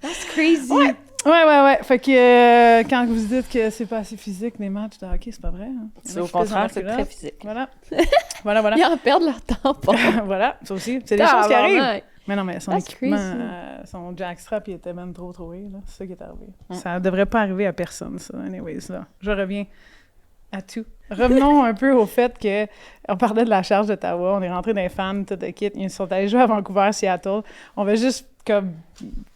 That's crazy! Ouais. Fait que quand vous dites que c'est pas assez physique, les matchs de hockey, c'est pas vrai. Hein. C'est au contraire, c'est très physique. Voilà. Ils en perdent leur tampon. Voilà, ça aussi. C'est des choses qui arrivent. Mais non, mais son That's équipement, crazy. son jackstrap, il était même trop troué, là. C'est ça qui est arrivé. Ça devrait pas arriver à personne, ça. Anyways, là. Je reviens à tout. Revenons un peu au fait que on parlait de la charge d'Ottawa, on est rentré dans les fans, tout le kit. Ils sont allés jouer à Vancouver, Seattle. On va juste comme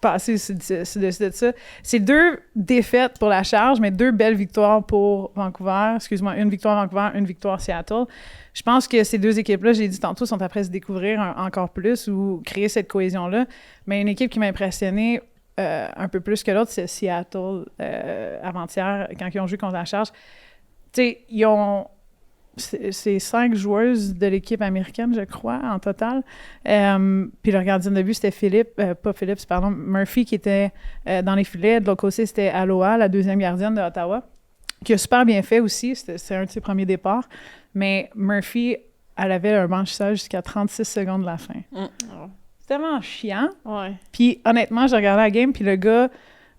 passer sur de ça. C'est 2 défaites pour la charge, mais 2 belles victoires pour Vancouver. Excuse-moi, une victoire Vancouver, une victoire Seattle. Je pense que ces 2 équipes-là, j'ai dit tantôt, sont après se découvrir encore plus ou créer cette cohésion-là. Mais une équipe qui m'a impressionnée un peu plus que l'autre, c'est Seattle avant-hier, quand ils ont joué contre la charge. Tu sais, ils ont... C'est 5 joueuses de l'équipe américaine, je crois, en total. Puis le gardien de but, c'était Murphy, qui était dans les filets. De l'autre côté, c'était Aloha, la 2e gardienne de Ottawa, qui a super bien fait aussi. C'est un de ses premiers départs. Mais Murphy, elle avait un blanchissage jusqu'à 36 secondes de la fin. C'est tellement chiant. Ouais. Puis honnêtement, j'ai regardé la game, puis le gars...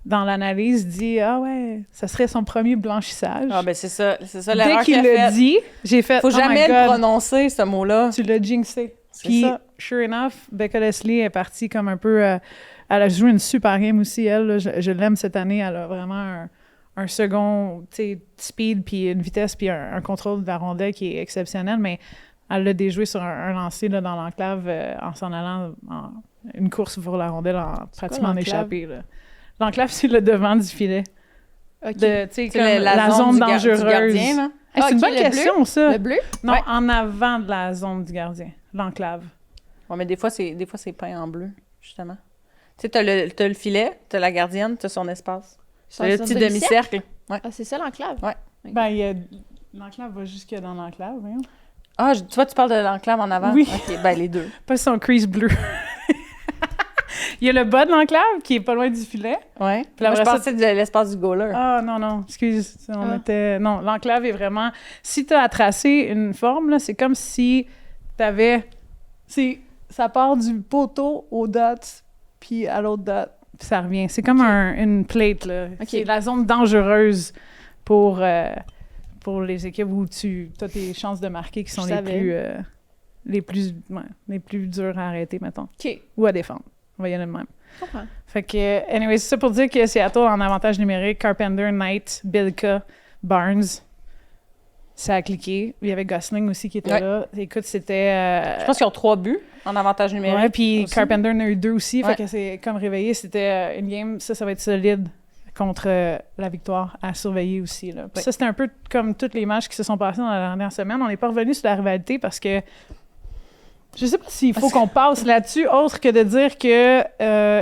dans l'analyse, dit « Ah ouais, ça serait son premier blanchissage. » Ah ben c'est ça l'erreur Dès qu'il l'a dit, j'ai fait « Faut Oh jamais my le God, prononcer, ce mot-là. tu l'as jinxé. » C'est Puis, ça. sure enough, Becca Leslie est partie comme un peu... elle a joué une super game aussi, elle. Là, je l'aime cette année. Elle a vraiment un second, tu sais, speed, puis une vitesse, puis un contrôle de la rondelle qui est exceptionnel, mais elle l'a déjoué sur un lancer là, dans l'enclave en s'en allant en une course pour la rondelle pratiquement en échappé. Là. L'enclave, c'est le devant du filet. OK. Tu sais, comme C'est la zone dangereuse. du gardien, là. C'est une OK, bonne le question, ça. Le bleu? Non, Ouais. en avant de la zone du gardien, l'enclave. Ouais, mais des fois, c'est peint en bleu, justement. Tu sais, t'as le filet, t'as la gardienne, t'as son espace. Son Le petit demi-cercle. Ouais. Ah, c'est ça l'enclave? Ouais. Ben, l'enclave va jusque dans l'enclave, voyons. Ah, tu vois, tu parles de l'enclave en avant? Oui. OK, ben les 2. Pas son crease bleu. Il y a le bas de l'enclave qui est pas loin du filet. Ouais. Puis là, Moi, je après ça, pensais de l'espace du goaler. Ah, non, excuse. Non, l'enclave est vraiment... Si tu as à tracer une forme, là, c'est comme si tu avais... Ça part du poteau au dot, puis à l'autre dot, puis ça revient. C'est comme une plate, là. OK. C'est la zone dangereuse pour les équipes où tu as tes chances de marquer qui sont les plus dures à arrêter, mettons. OK. Ou à défendre. On va y aller de même. Je comprends. Fait que, anyway, c'est ça pour dire que Seattle en avantage numérique, Carpenter, Knight, Bilka, Barnes, ça a cliqué. Il y avait Gosling aussi qui était Ouais. là. Écoute, c'était... Je pense qu'ils ont 3 buts en avantage numérique. ouais, puis aussi. Carpenter en a eu 2 aussi. Ouais. Fait que c'est comme réveillé. C'était une game, ça va être solide contre la victoire à surveiller aussi. Là. Puis Oui. ça, c'était un peu comme tous les matchs qui se sont passés dans la dernière semaine. On n'est pas revenu sur la rivalité parce que je sais pas s'il faut qu'on passe là-dessus, autre que de dire que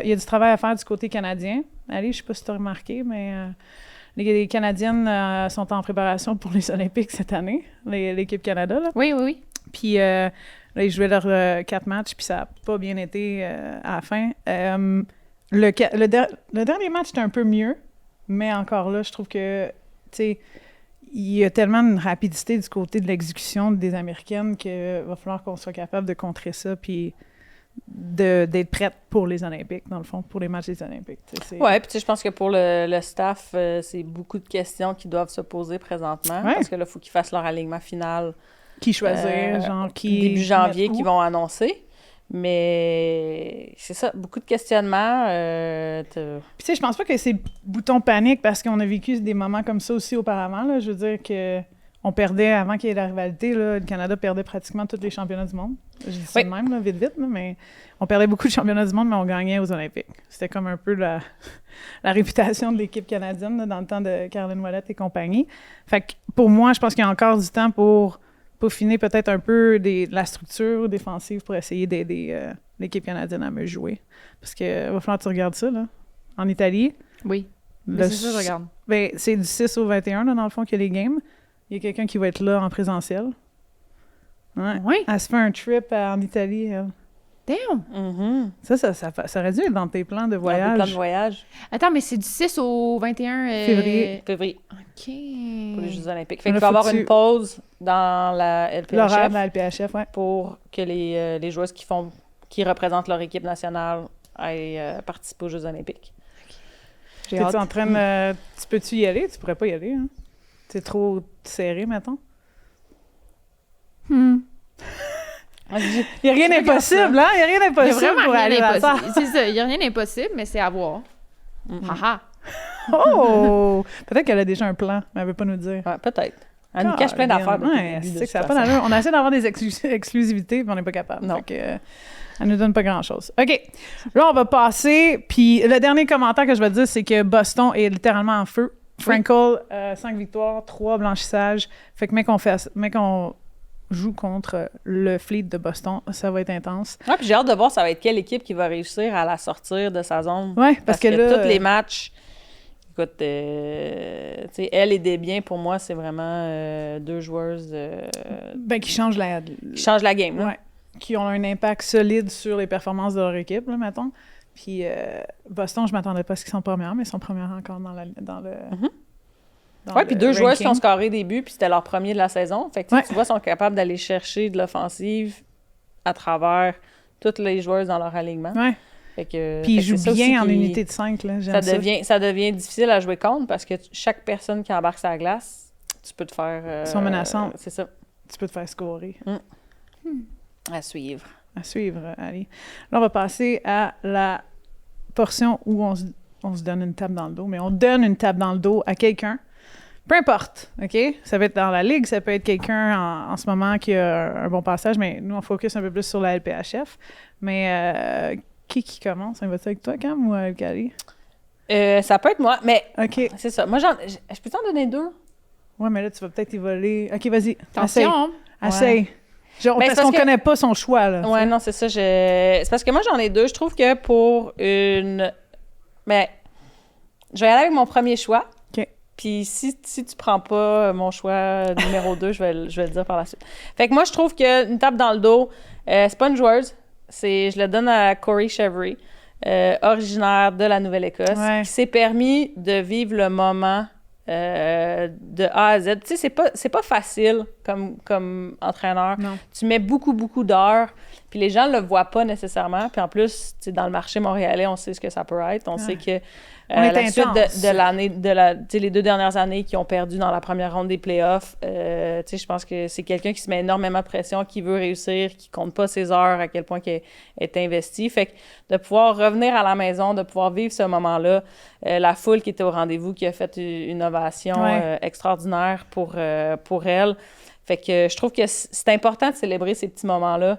il y a du travail à faire du côté canadien. Allez, je sais pas si tu as remarqué, mais les Canadiennes sont en préparation pour les Olympiques cette année, l'équipe Canada. Là. Oui, oui, oui. Puis là, ils jouaient leurs 4 matchs, puis ça n'a pas bien été à la fin. Le dernier match était un peu mieux, mais encore là, je trouve que, tu sais, il y a tellement une rapidité du côté de l'exécution des Américaines qu'il va falloir qu'on soit capable de contrer ça, puis d'être prête pour les Olympiques, dans le fond, pour les matchs des Olympiques. Ouais, puis tu sais, je pense que pour le staff, c'est beaucoup de questions qui doivent se poser présentement, parce que là, il faut qu'ils fassent leur alignement final. Qui choisir, genre, qui... Début janvier, qu'ils vont annoncer. Mais c'est ça, beaucoup de questionnements. Puis tu sais, je pense pas que c'est bouton panique parce qu'on a vécu des moments comme ça aussi auparavant. Là. Je veux dire que on perdait, avant qu'il y ait la rivalité, là, le Canada perdait pratiquement tous les championnats du monde. Je dis ça de même, là, vite, là, mais on perdait beaucoup de championnats du monde, mais on gagnait aux Olympiques. C'était comme un peu la réputation de l'équipe canadienne là, dans le temps de Caroline Ouellette et compagnie. Fait que pour moi, je pense qu'il y a encore du temps pour peaufiner peut-être un peu la structure défensive pour essayer d'aider l'équipe canadienne à mieux jouer. Parce que va falloir que tu regardes ça, là. En Italie. Oui. C'est ça, je regarde. Ben, c'est du 6 au 21, là, dans le fond, qu'il y a les games. Il y a quelqu'un qui va être là en présentiel. Ouais. Oui. Elle se fait un trip en Italie. Elle. Damn! Mm-hmm. Ça aurait dû être dans tes plans de voyage. Dans tes plans de voyage. Attends, mais c'est du 6 au 21... Février. Février. OK. Pour les Jeux olympiques. Fait Là, qu'il va y avoir faut-tu- une pause dans la L'horaire LPHF de la LPHF, ouais. pour que les joueuses qui représentent leur équipe nationale aillent participer aux Jeux olympiques. J'ai T'es-tu hâte. en train de... Tu peux-tu y aller? Tu pourrais pas y aller, hein? C'est trop serré, mettons. Il n'y a rien d'impossible, hein? Il n'y a rien Il y a d'impossible vraiment pour rien aller à ça. d'impossible. C'est ça, il n'y a rien d'impossible, mais c'est à voir. Haha. Oh! Peut-être qu'elle a déjà un plan, mais elle ne veut pas nous dire. Ouais, peut-être. Elle nous cache plein d'affaires. depuis le Ouais, début, de c'est que toute ça a pas façon. d'allure. On essaie d'avoir des exclusivités, mais on n'est pas capable. Non. Fait que, elle nous donne pas grand-chose. OK. Là, on va passer. Puis le dernier commentaire que je vais dire, c'est que Boston est littéralement en feu. Frankel, 5 victoires, 3 blanchissages. Fait que, mec, on joue contre le Fleet de Boston, ça va être intense. Ouais, puis j'ai hâte de voir ça va être quelle équipe qui va réussir à la sortir de sa zone. Ouais, parce que là... tous les matchs, écoute, tu sais, elle et Desbiens, pour moi, c'est vraiment deux joueuses qui changent la... qui changent la game. Là. Ouais. Qui ont un impact solide sur les performances de leur équipe, là, mettons. Puis Boston, je m'attendais pas à ce qu'ils sont premières, mais ils sont premières encore dans le... Oui, puis deux ranking. joueuses qui ont scoré des buts, puis c'était leur premier de la saison. Fait que Ouais. tu vois, ils sont capables d'aller chercher de l'offensive à travers toutes les joueuses dans leur alignement. Ouais. Fait que, Puis ils fait que jouent c'est ça bien aussi en qui- unité de 5, là. J'aime ça devient difficile à jouer contre parce que chaque personne qui embarque sur la glace, tu peux te faire... Ils sont menaçants. C'est ça, Tu peux te faire scorer. à suivre. À suivre, Ali. Là, on va passer à la portion où on se donne une tape dans le dos, mais on donne une tape dans le dos à quelqu'un. Peu importe, OK? Ça peut être dans la Ligue, ça peut être quelqu'un en ce moment qui a un bon passage, mais nous, on focus un peu plus sur la LPHF. Mais qui commence? On va-tu avec toi, Cam, ou avec Ali? Ça peut être moi, mais OK. c'est ça. Moi, je peux t'en donner deux? Ouais, mais là, tu vas peut-être y voler. OK, vas-y. Essaye. Attention! Essaye. Genre, Ben, parce c'est parce qu'on que- connaît pas son choix, là. Ouais, non, c'est ça. C'est parce que moi, j'en ai deux. Je trouve que pour une... Ben, je vais y aller avec mon premier choix. OK. Puis si tu prends pas mon choix numéro 2, je vais le dire par la suite. Fait que moi, je trouve qu'une tape dans le dos, c'est pas une joueuse. Je le donne à Corey Chevry, originaire de la Nouvelle-Écosse, Ouais. qui s'est permis de vivre le moment de A à Z. Tu sais, c'est pas facile comme entraîneur. Non. Tu mets beaucoup, beaucoup d'heures, puis les gens le voient pas nécessairement. Puis en plus, tu sais, dans le marché montréalais, on sait ce que ça peut être. On sait que On est la suite intense. de l'année, tu sais, les 2 dernières années qui ont perdu dans la première ronde des playoffs, tu sais, je pense que c'est quelqu'un qui se met énormément de pression, qui veut réussir, qui compte pas ses heures, à quel point qu'elle est investi. Fait que de pouvoir revenir à la maison, de pouvoir vivre ce moment-là, la foule qui était au rendez-vous, qui a fait une ovation Ouais. extraordinaire pour elle. Fait que je trouve que c'est important de célébrer ces petits moments-là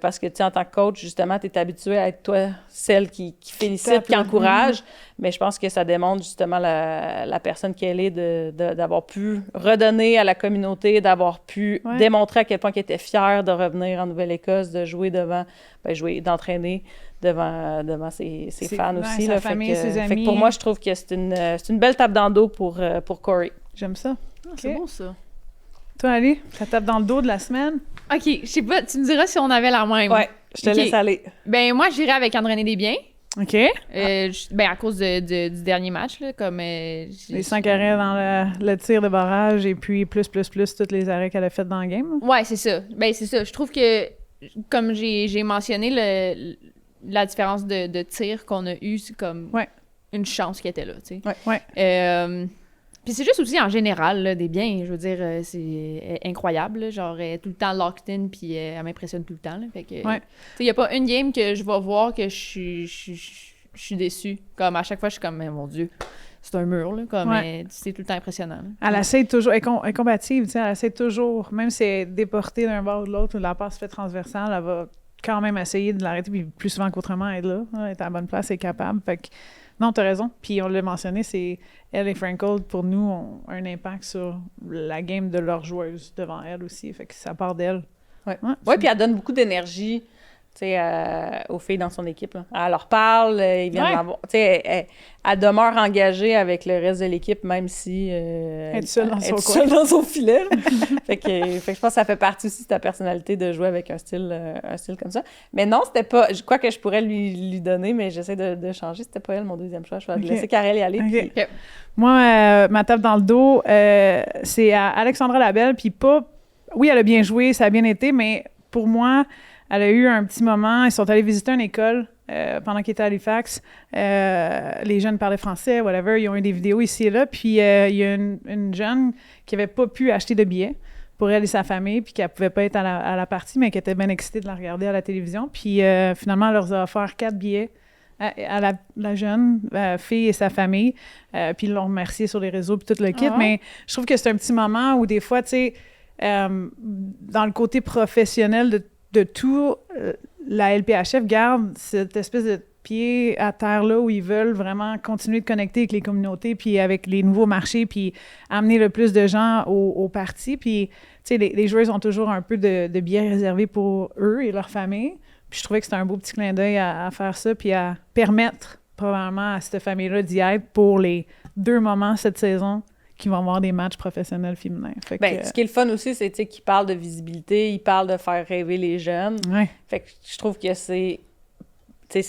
parce que, tu sais, en tant que coach, justement, tu es habitué à être, toi, celle qui félicite, qui encourage. Mais je pense que ça démontre, justement, la personne qu'elle est d'avoir pu redonner à la communauté, d'avoir pu démontrer à quel point elle était fière de revenir en Nouvelle-Écosse, de jouer d'entraîner devant ses fans aussi. Sa là. famille, ses amis. Fait que pour moi, je trouve que c'est une belle tape dans le dos pour Corey. J'aime ça. C'est bon, ça. Toi, Ali, ta tape dans le dos de la semaine? OK, je sais pas, tu me diras si on avait la même. Ouais, je te laisse aller. Ben, moi, j'irais avec André Desbiens. OK. À cause du dernier match, là, comme... les 5 arrêts dans le tir de barrage et puis plus tous les arrêts qu'elle a fait dans le game. Ouais, c'est ça. Ben, c'est ça. Je trouve que, comme j'ai mentionné, la différence de tir qu'on a eu, c'est comme une chance qui était là, tu sais. Ouais. Puis c'est juste aussi, en général, là, Desbiens, je veux dire, c'est incroyable, là, genre, elle est tout le temps locked in, puis elle m'impressionne tout le temps, là, fait que... Tu sais, il n'y a pas une game que je vais voir que je suis déçue. Comme, à chaque fois, je suis comme, mais mon Dieu, c'est un mur, là, comme, c'est tout le temps impressionnant. Là. Elle essaie toujours, elle est combative, tu sais, elle essaie toujours, même si elle est déportée d'un bord ou de l'autre, ou la passe fait transversale, elle va quand même essayer de l'arrêter, puis plus souvent qu'autrement, elle est là, elle est à la bonne place, elle est capable, fait que... Non, t'as raison. Puis on l'a mentionné, c'est elle et Frankel, pour nous, ont un impact sur la game de leurs joueuses devant elle aussi. Fait que ça part d'elle. Oui, puis elle donne beaucoup d'énergie, tu sais, aux filles dans son équipe. Là. Elle leur parle, ils viennent la voir. Tu sais, elle demeure engagée avec le reste de l'équipe, même si elle est seule dans son filet. fait que je pense que ça fait partie aussi de ta personnalité de jouer avec un style comme ça. Mais non, c'était pas... Je crois que je pourrais lui donner, mais j'essaie de changer. C'était pas elle, mon deuxième choix. Je vais laisser Karel y aller. Okay. Puis... Moi, ma tape dans le dos, c'est à Alexandra Labelle, puis pas... Oui, elle a bien joué, ça a bien été, mais pour moi... Elle a eu un petit moment, ils sont allés visiter une école pendant qu'ils étaient à Halifax. Les jeunes parlaient français, whatever. Ils ont eu des vidéos ici et là. Puis il y a une jeune qui n'avait pas pu acheter de billets pour elle et sa famille, puis qu'elle ne pouvait pas être à la partie, mais qui était bien excitée de la regarder à la télévision. Puis finalement, elle leur a offert 4 billets à la jeune fille et sa famille. Puis ils l'ont remercié sur les réseaux, puis tout le kit. Mais je trouve que c'est un petit moment où des fois, tu sais, dans le côté professionnel de tout, la LPHF garde cette espèce de pied à terre là où ils veulent vraiment continuer de connecter avec les communautés puis avec les nouveaux marchés puis amener le plus de gens au parti. Puis, tu sais, les joueurs ont toujours un peu de billets réservés pour eux et leur famille. Puis je trouvais que c'était un beau petit clin d'œil à faire ça puis à permettre probablement à cette famille-là d'y être pour les 2 moments cette saison qui vont avoir des matchs professionnels féminins. Fait que, ce qui est le fun aussi, c'est qu'ils parlent de visibilité, ils parlent de faire rêver les jeunes. Fait que je trouve que c'est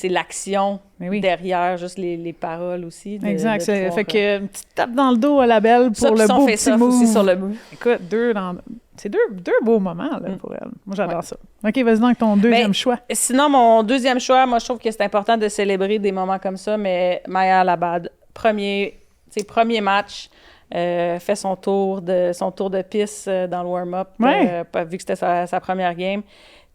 l'action derrière juste les paroles aussi. Exact. Fait que une petite tape dans le dos à la belle pour le beau petit move. Aussi sur le move. Écoute, c'est deux beaux moments là, pour elle. Moi, j'adore ça. OK, vas-y donc ton deuxième choix. Sinon, mon deuxième choix, moi, je trouve que c'est important de célébrer des moments comme ça, mais Maya Labad, premier match, fait son tour de piste dans le warm-up, vu que c'était sa première game.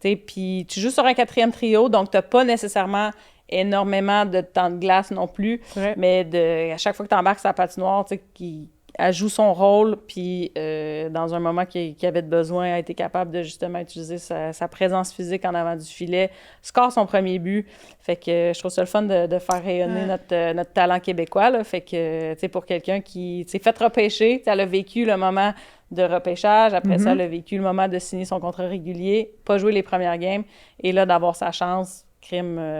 Puis tu joues sur un 4e trio, donc tu n'as pas nécessairement énormément de temps de glace non plus, mais à chaque fois que tu embarques sa patinoire, elle joue son rôle, puis dans un moment qu'il avait de besoin, elle a été capable de justement utiliser sa présence physique en avant du filet, score son premier but. Fait que je trouve ça le fun de faire rayonner notre talent québécois, là. Fait que, tu sais, pour quelqu'un qui s'est fait repêcher, elle a vécu le moment de repêchage, après ça, elle a vécu le moment de signer son contrat régulier, pas jouer les premières games, et là, d'avoir sa chance,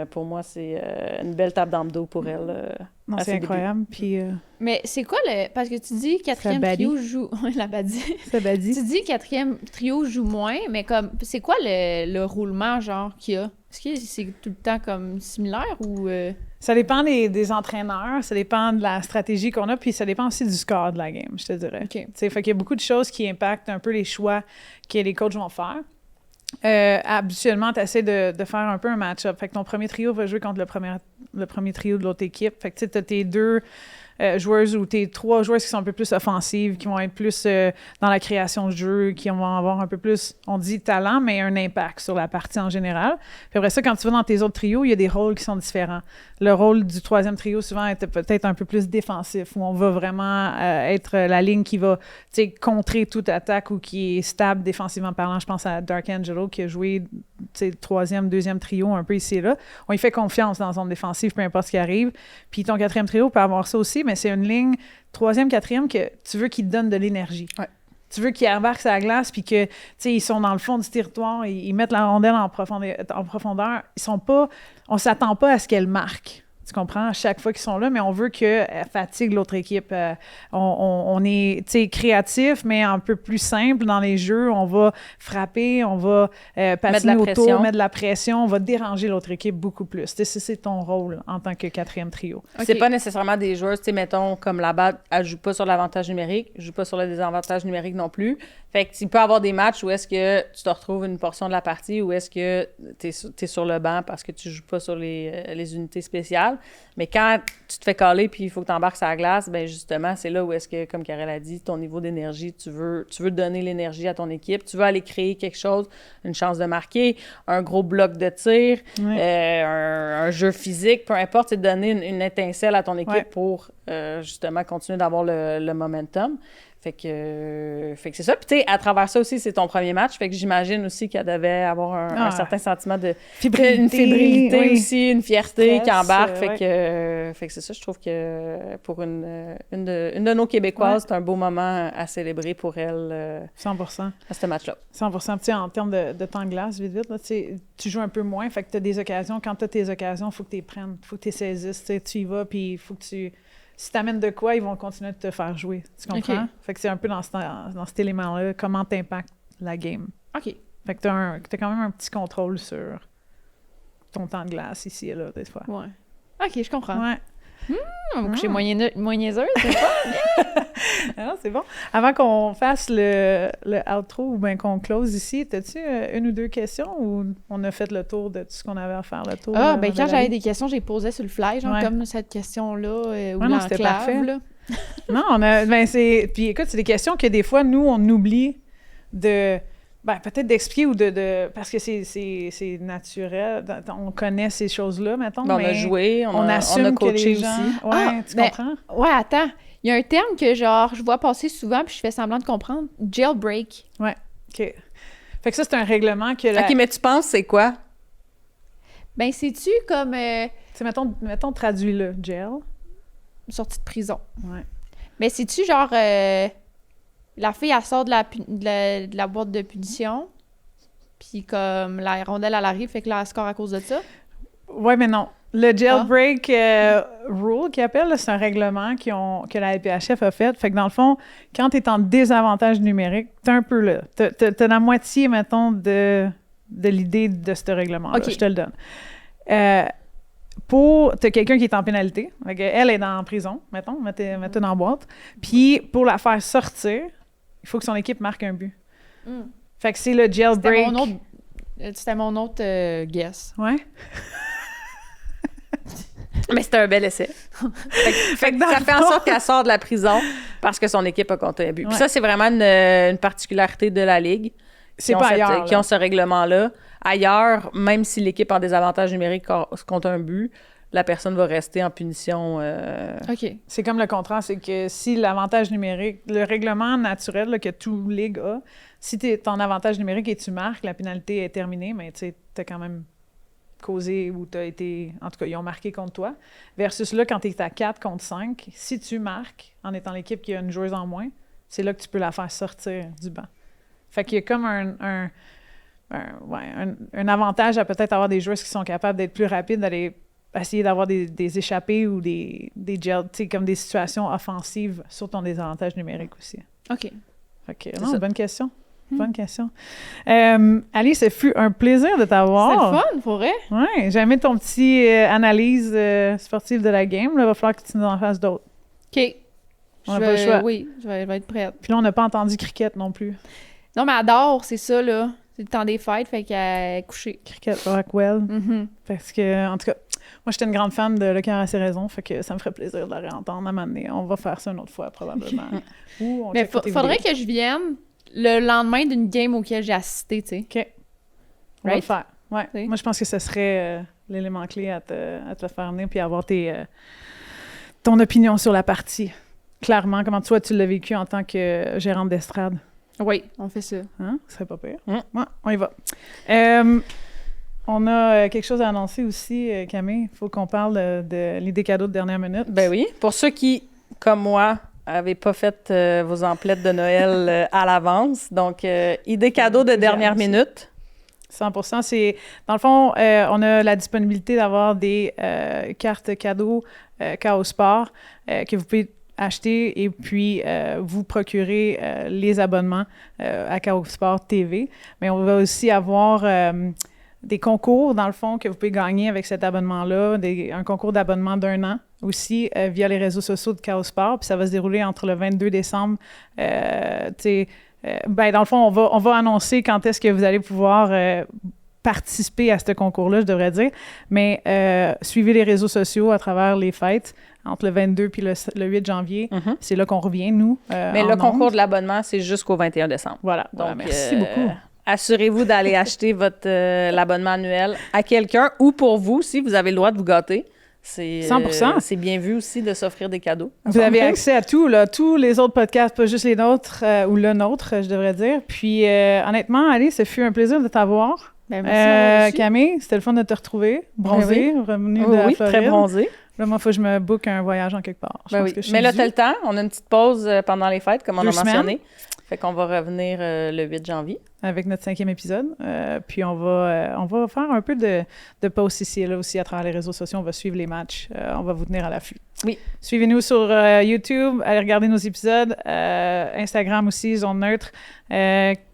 pour moi, c'est une belle tape dans le dos pour elle. Non, c'est incroyable. Puis, mais c'est quoi parce que tu dis 4e trio joue... la badie. C'est badie. Tu dis 4e trio joue moins, mais comme, c'est quoi le roulement, genre, qu'il y a? Est-ce que c'est tout le temps comme similaire ou... Ça dépend des entraîneurs, ça dépend de la stratégie qu'on a, puis ça dépend aussi du score de la game, je te dirais. Okay. Fait qu'il y a beaucoup de choses qui impactent un peu les choix que les coachs vont faire. Habituellement, tu essaies de faire un peu un match-up. Fait que ton premier trio va jouer contre le premier trio de l'autre équipe. Fait que tu sais, tu as tes 2 joueuses ou tes 3 joueuses qui sont un peu plus offensives, qui vont être plus dans la création de jeu, qui vont avoir un peu plus, on dit talent, mais un impact sur la partie en général. Puis après ça, quand tu vas dans tes autres trios, il y a des rôles qui sont différents. Le rôle du 3e trio, souvent, est peut-être un peu plus défensif, où on va vraiment être la ligne qui va contrer toute attaque ou qui est stable défensivement parlant. Je pense à Dark Angelo qui a joué 3e, 2e trio un peu ici et là. On lui fait confiance dans la zone défensive, peu importe ce qui arrive. Puis ton 4e trio peut avoir ça aussi, mais c'est une ligne 3e, 4e que tu veux qu'il te donne de l'énergie. Ouais. Tu veux qu'ils embarquent sur la glace puis que, ils sont dans le fond du territoire, ils mettent la rondelle en profondeur. Ils sont pas... On s'attend pas à ce qu'elle marque. Tu comprends? À chaque fois qu'ils sont là, mais on veut qu'elle fatigue l'autre équipe. On est, créatif, mais un peu plus simple dans les jeux. On va frapper, on va patiner autour, mettre de la pression. On va déranger l'autre équipe beaucoup plus. C'est ton rôle en tant que 4e trio. Okay. C'est pas nécessairement des joueurs, mettons, comme la batte, elle joue pas sur l'avantage numérique, elle joue pas sur le désavantage numérique non plus. Fait que tu peux avoir des matchs où est-ce que tu te retrouves une portion de la partie où est-ce que t'es sur le banc parce que tu joues pas sur les unités spéciales. Mais quand tu te fais caler puis il faut que tu embarques sur la glace, bien justement, c'est là où est-ce que, comme Karel a dit, ton niveau d'énergie, tu veux donner l'énergie à ton équipe, tu veux aller créer quelque chose, une chance de marquer, un gros bloc de tir, un jeu physique, peu importe, c'est de donner une étincelle à ton équipe pour justement continuer d'avoir le momentum. Fait que c'est ça. Puis, tu sais, à travers ça aussi, c'est ton premier match. Fait que j'imagine aussi qu'elle devait avoir un certain sentiment de fébrilité aussi, une fierté qui embarque. Fait que c'est ça. Je trouve que pour une de nos Québécoises, c'est un beau moment à célébrer pour elle. 100%. À ce match-là. 100%. Tu sais, en termes de temps de glace, vite, là, tu joues un peu moins. Fait que tu as des occasions. Quand tu as tes occasions, il faut que tu les prennes. Il faut que tu les saisisses. Tu y vas, puis il faut que tu... Si tu amènes de quoi, ils vont continuer de te faire jouer. Tu comprends? Okay. Fait que c'est un peu dans cet élément-là, comment t'impacte la game. OK. Fait que t'as quand même un petit contrôle sur ton temps de glace ici et là, des fois. Ouais. OK, je comprends. Ouais. On va coucher moins niaiseuse, c'est pas? Non, c'est bon. Avant qu'on fasse le outro ou bien qu'on close ici, t'as-tu une ou 2 questions ou on a fait le tour de tout ce qu'on avait à faire, le tour? Ben quand j'avais des questions, j'ai posé sur le fly, genre comme cette question-là, ou l'enclave, là. Non, puis écoute, c'est des questions que des fois, nous, on oublie de... Ben, peut-être d'expliquer ou parce que c'est naturel. On connaît ces choses-là, mettons. Ben, on a joué, on a coaché que les gens... aussi. Ouais, tu comprends? Ouais, attends. Il y a un terme que, genre, je vois passer souvent puis je fais semblant de comprendre. Jailbreak. Ouais, OK. Fait que ça, c'est un règlement que... OK, mais tu penses, c'est quoi? Ben, c'est-tu comme... Tu sais, mettons traduis-le. Jail. Sortie de prison. Ouais. Mais c'est-tu, genre... La fille, elle sort de la boîte de punition, puis comme la rondelle, elle arrive, fait que là, elle score à cause de ça. Ouais, mais non. Le jailbreak rule qu'ils appellent, là, c'est un règlement que la LPHF a fait. Fait que dans le fond, quand tu es en désavantage numérique, t'es un peu là. T'as la moitié, mettons, de l'idée de ce règlement-là. Okay. Je te le donne. T'as quelqu'un qui est en pénalité. Elle est en prison, mettons, mettez dans la boîte. Puis pour la faire sortir, il faut que son équipe marque un but. Fait que c'est le jailbreak. C'était mon autre guess. Ouais. Mais c'était un bel essai. fait que ça fait en sorte qu'elle sort de la prison parce que son équipe a compté un but. Puis ça, c'est vraiment une particularité de la Ligue. C'est pas ailleurs. Qui ont ce règlement-là. Ailleurs, même si l'équipe en désavantage numérique compte un but, la personne va rester en punition. OK. C'est comme le contraire, c'est que si l'avantage numérique, le règlement naturel là, que toute ligue a, si tu es en avantage numérique et tu marques, la pénalité est terminée, mais tu as quand même causé ou tu as été... En tout cas, ils ont marqué contre toi. Versus là, quand tu es à 4 contre 5, si tu marques en étant l'équipe qui a une joueuse en moins, c'est là que tu peux la faire sortir du banc. Fait qu'il y a comme un avantage à peut-être avoir des joueurs qui sont capables d'être plus rapides, d'aller essayer d'avoir des échappées ou des gels, tu sais, comme des situations offensives sur ton désavantage numérique aussi. OK. Fait que, non, bonne question. Bonne question. Alice, ce fut un plaisir de t'avoir. C'est le fun, pour vrai. Oui, j'ai aimé ton petit analyse sportive de la game. Là, il va falloir que tu nous en fasses d'autres. OK. On n'a pas le choix. Oui, je vais être prête. Puis là, on n'a pas entendu cricket non plus. Non, mais elle adore, c'est ça, là. C'est le temps des fêtes, fait qu'elle est couchée. Cricket Rockwell. Parce que, en tout cas, Moi, j'étais une grande fan de Le cœur a ses raisons, fait que ça me ferait plaisir de la réentendre à un moment donné. On va faire ça une autre fois, probablement. Ou on Mais checkera tes faudrait vidéos. que je vienne le lendemain d'une game auquel j'ai assisté, tu sais. OK. On va le Right? faire. Ouais. Oui. Moi, je pense que ce serait l'élément clé à te faire venir puis avoir ton opinion sur la partie. Clairement, comment toi, tu l'as vécu en tant que gérante d'estrade? Oui, on fait ça. Hein? Ce serait pas pire. Mm. Ouais, on y va. On a quelque chose à annoncer aussi, Camille. Il faut qu'on parle de l'idée cadeau de dernière minute. Ben oui. Pour ceux qui, comme moi, n'avaient pas fait vos emplettes de Noël à l'avance, donc idée cadeau de dernière minute. 100%. C'est, dans le fond, on a la disponibilité d'avoir des cartes cadeaux Chaos Sport que vous pouvez acheter et puis vous procurer les abonnements à Chaos Sport TV. Mais on va aussi avoir des concours, dans le fond, que vous pouvez gagner avec cet abonnement-là, un concours d'abonnement d'1 an aussi via les réseaux sociaux de Chaos Sport. Puis ça va se dérouler entre le 22 décembre, dans le fond, on va annoncer quand est-ce que vous allez pouvoir participer à ce concours-là, je devrais dire. Mais suivez les réseaux sociaux à travers les fêtes, entre le 22 puis le 8 janvier. Mhm. C'est là qu'on revient, nous. Mais le concours de l'abonnement, c'est jusqu'au 21 décembre. Voilà. Donc, Merci beaucoup. Assurez-vous d'aller acheter l'abonnement annuel à quelqu'un ou pour vous, si vous avez le droit de vous gâter. C'est 100%. C'est bien vu aussi de s'offrir des cadeaux. Vous avez accès à tout, là, tous les autres podcasts, pas juste les nôtres, ou le nôtre, je devrais dire. Puis, honnêtement, Ali, ce fut un plaisir de t'avoir. Ben, merci, Camille, c'était le fun de te retrouver, bronzée, revenue de la Oui, Floride. très bronzé. Là, moi, il faut que je me book un voyage en quelque part. Je Ben pense oui. que je suis Mais là, due. t'as le temps. On a une petite pause pendant les fêtes, comme on 2 a mentionné. semaines. Fait qu'on va revenir le 8 janvier. Avec notre 5e épisode. Puis on va faire un peu de posts ici et là aussi à travers les réseaux sociaux. On va suivre les matchs. On va vous tenir à l'affût. Oui. Suivez-nous sur YouTube. Allez regarder nos épisodes. Instagram aussi, Zone Neutre.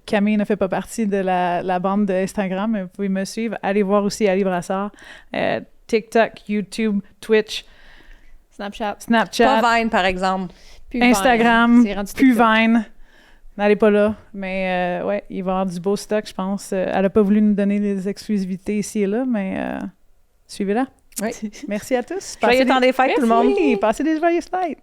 Camille ne fait pas partie de la bande d'Instagram, mais vous pouvez me suivre. Allez voir aussi Ali Brassard. TikTok, YouTube, Twitch, Snapchat. Snapchat, Pas Vine, par exemple. Puis Instagram, Vine. C'est rendu plus TikTok. Vine. N'allez pas là. Mais ouais, il va y avoir du beau stock, je pense. Elle n'a pas voulu nous donner des exclusivités ici et là, mais suivez-la. Oui. Merci à tous. Joyeux temps des fêtes, tout le monde. Merci. Passez des joyeuses fêtes.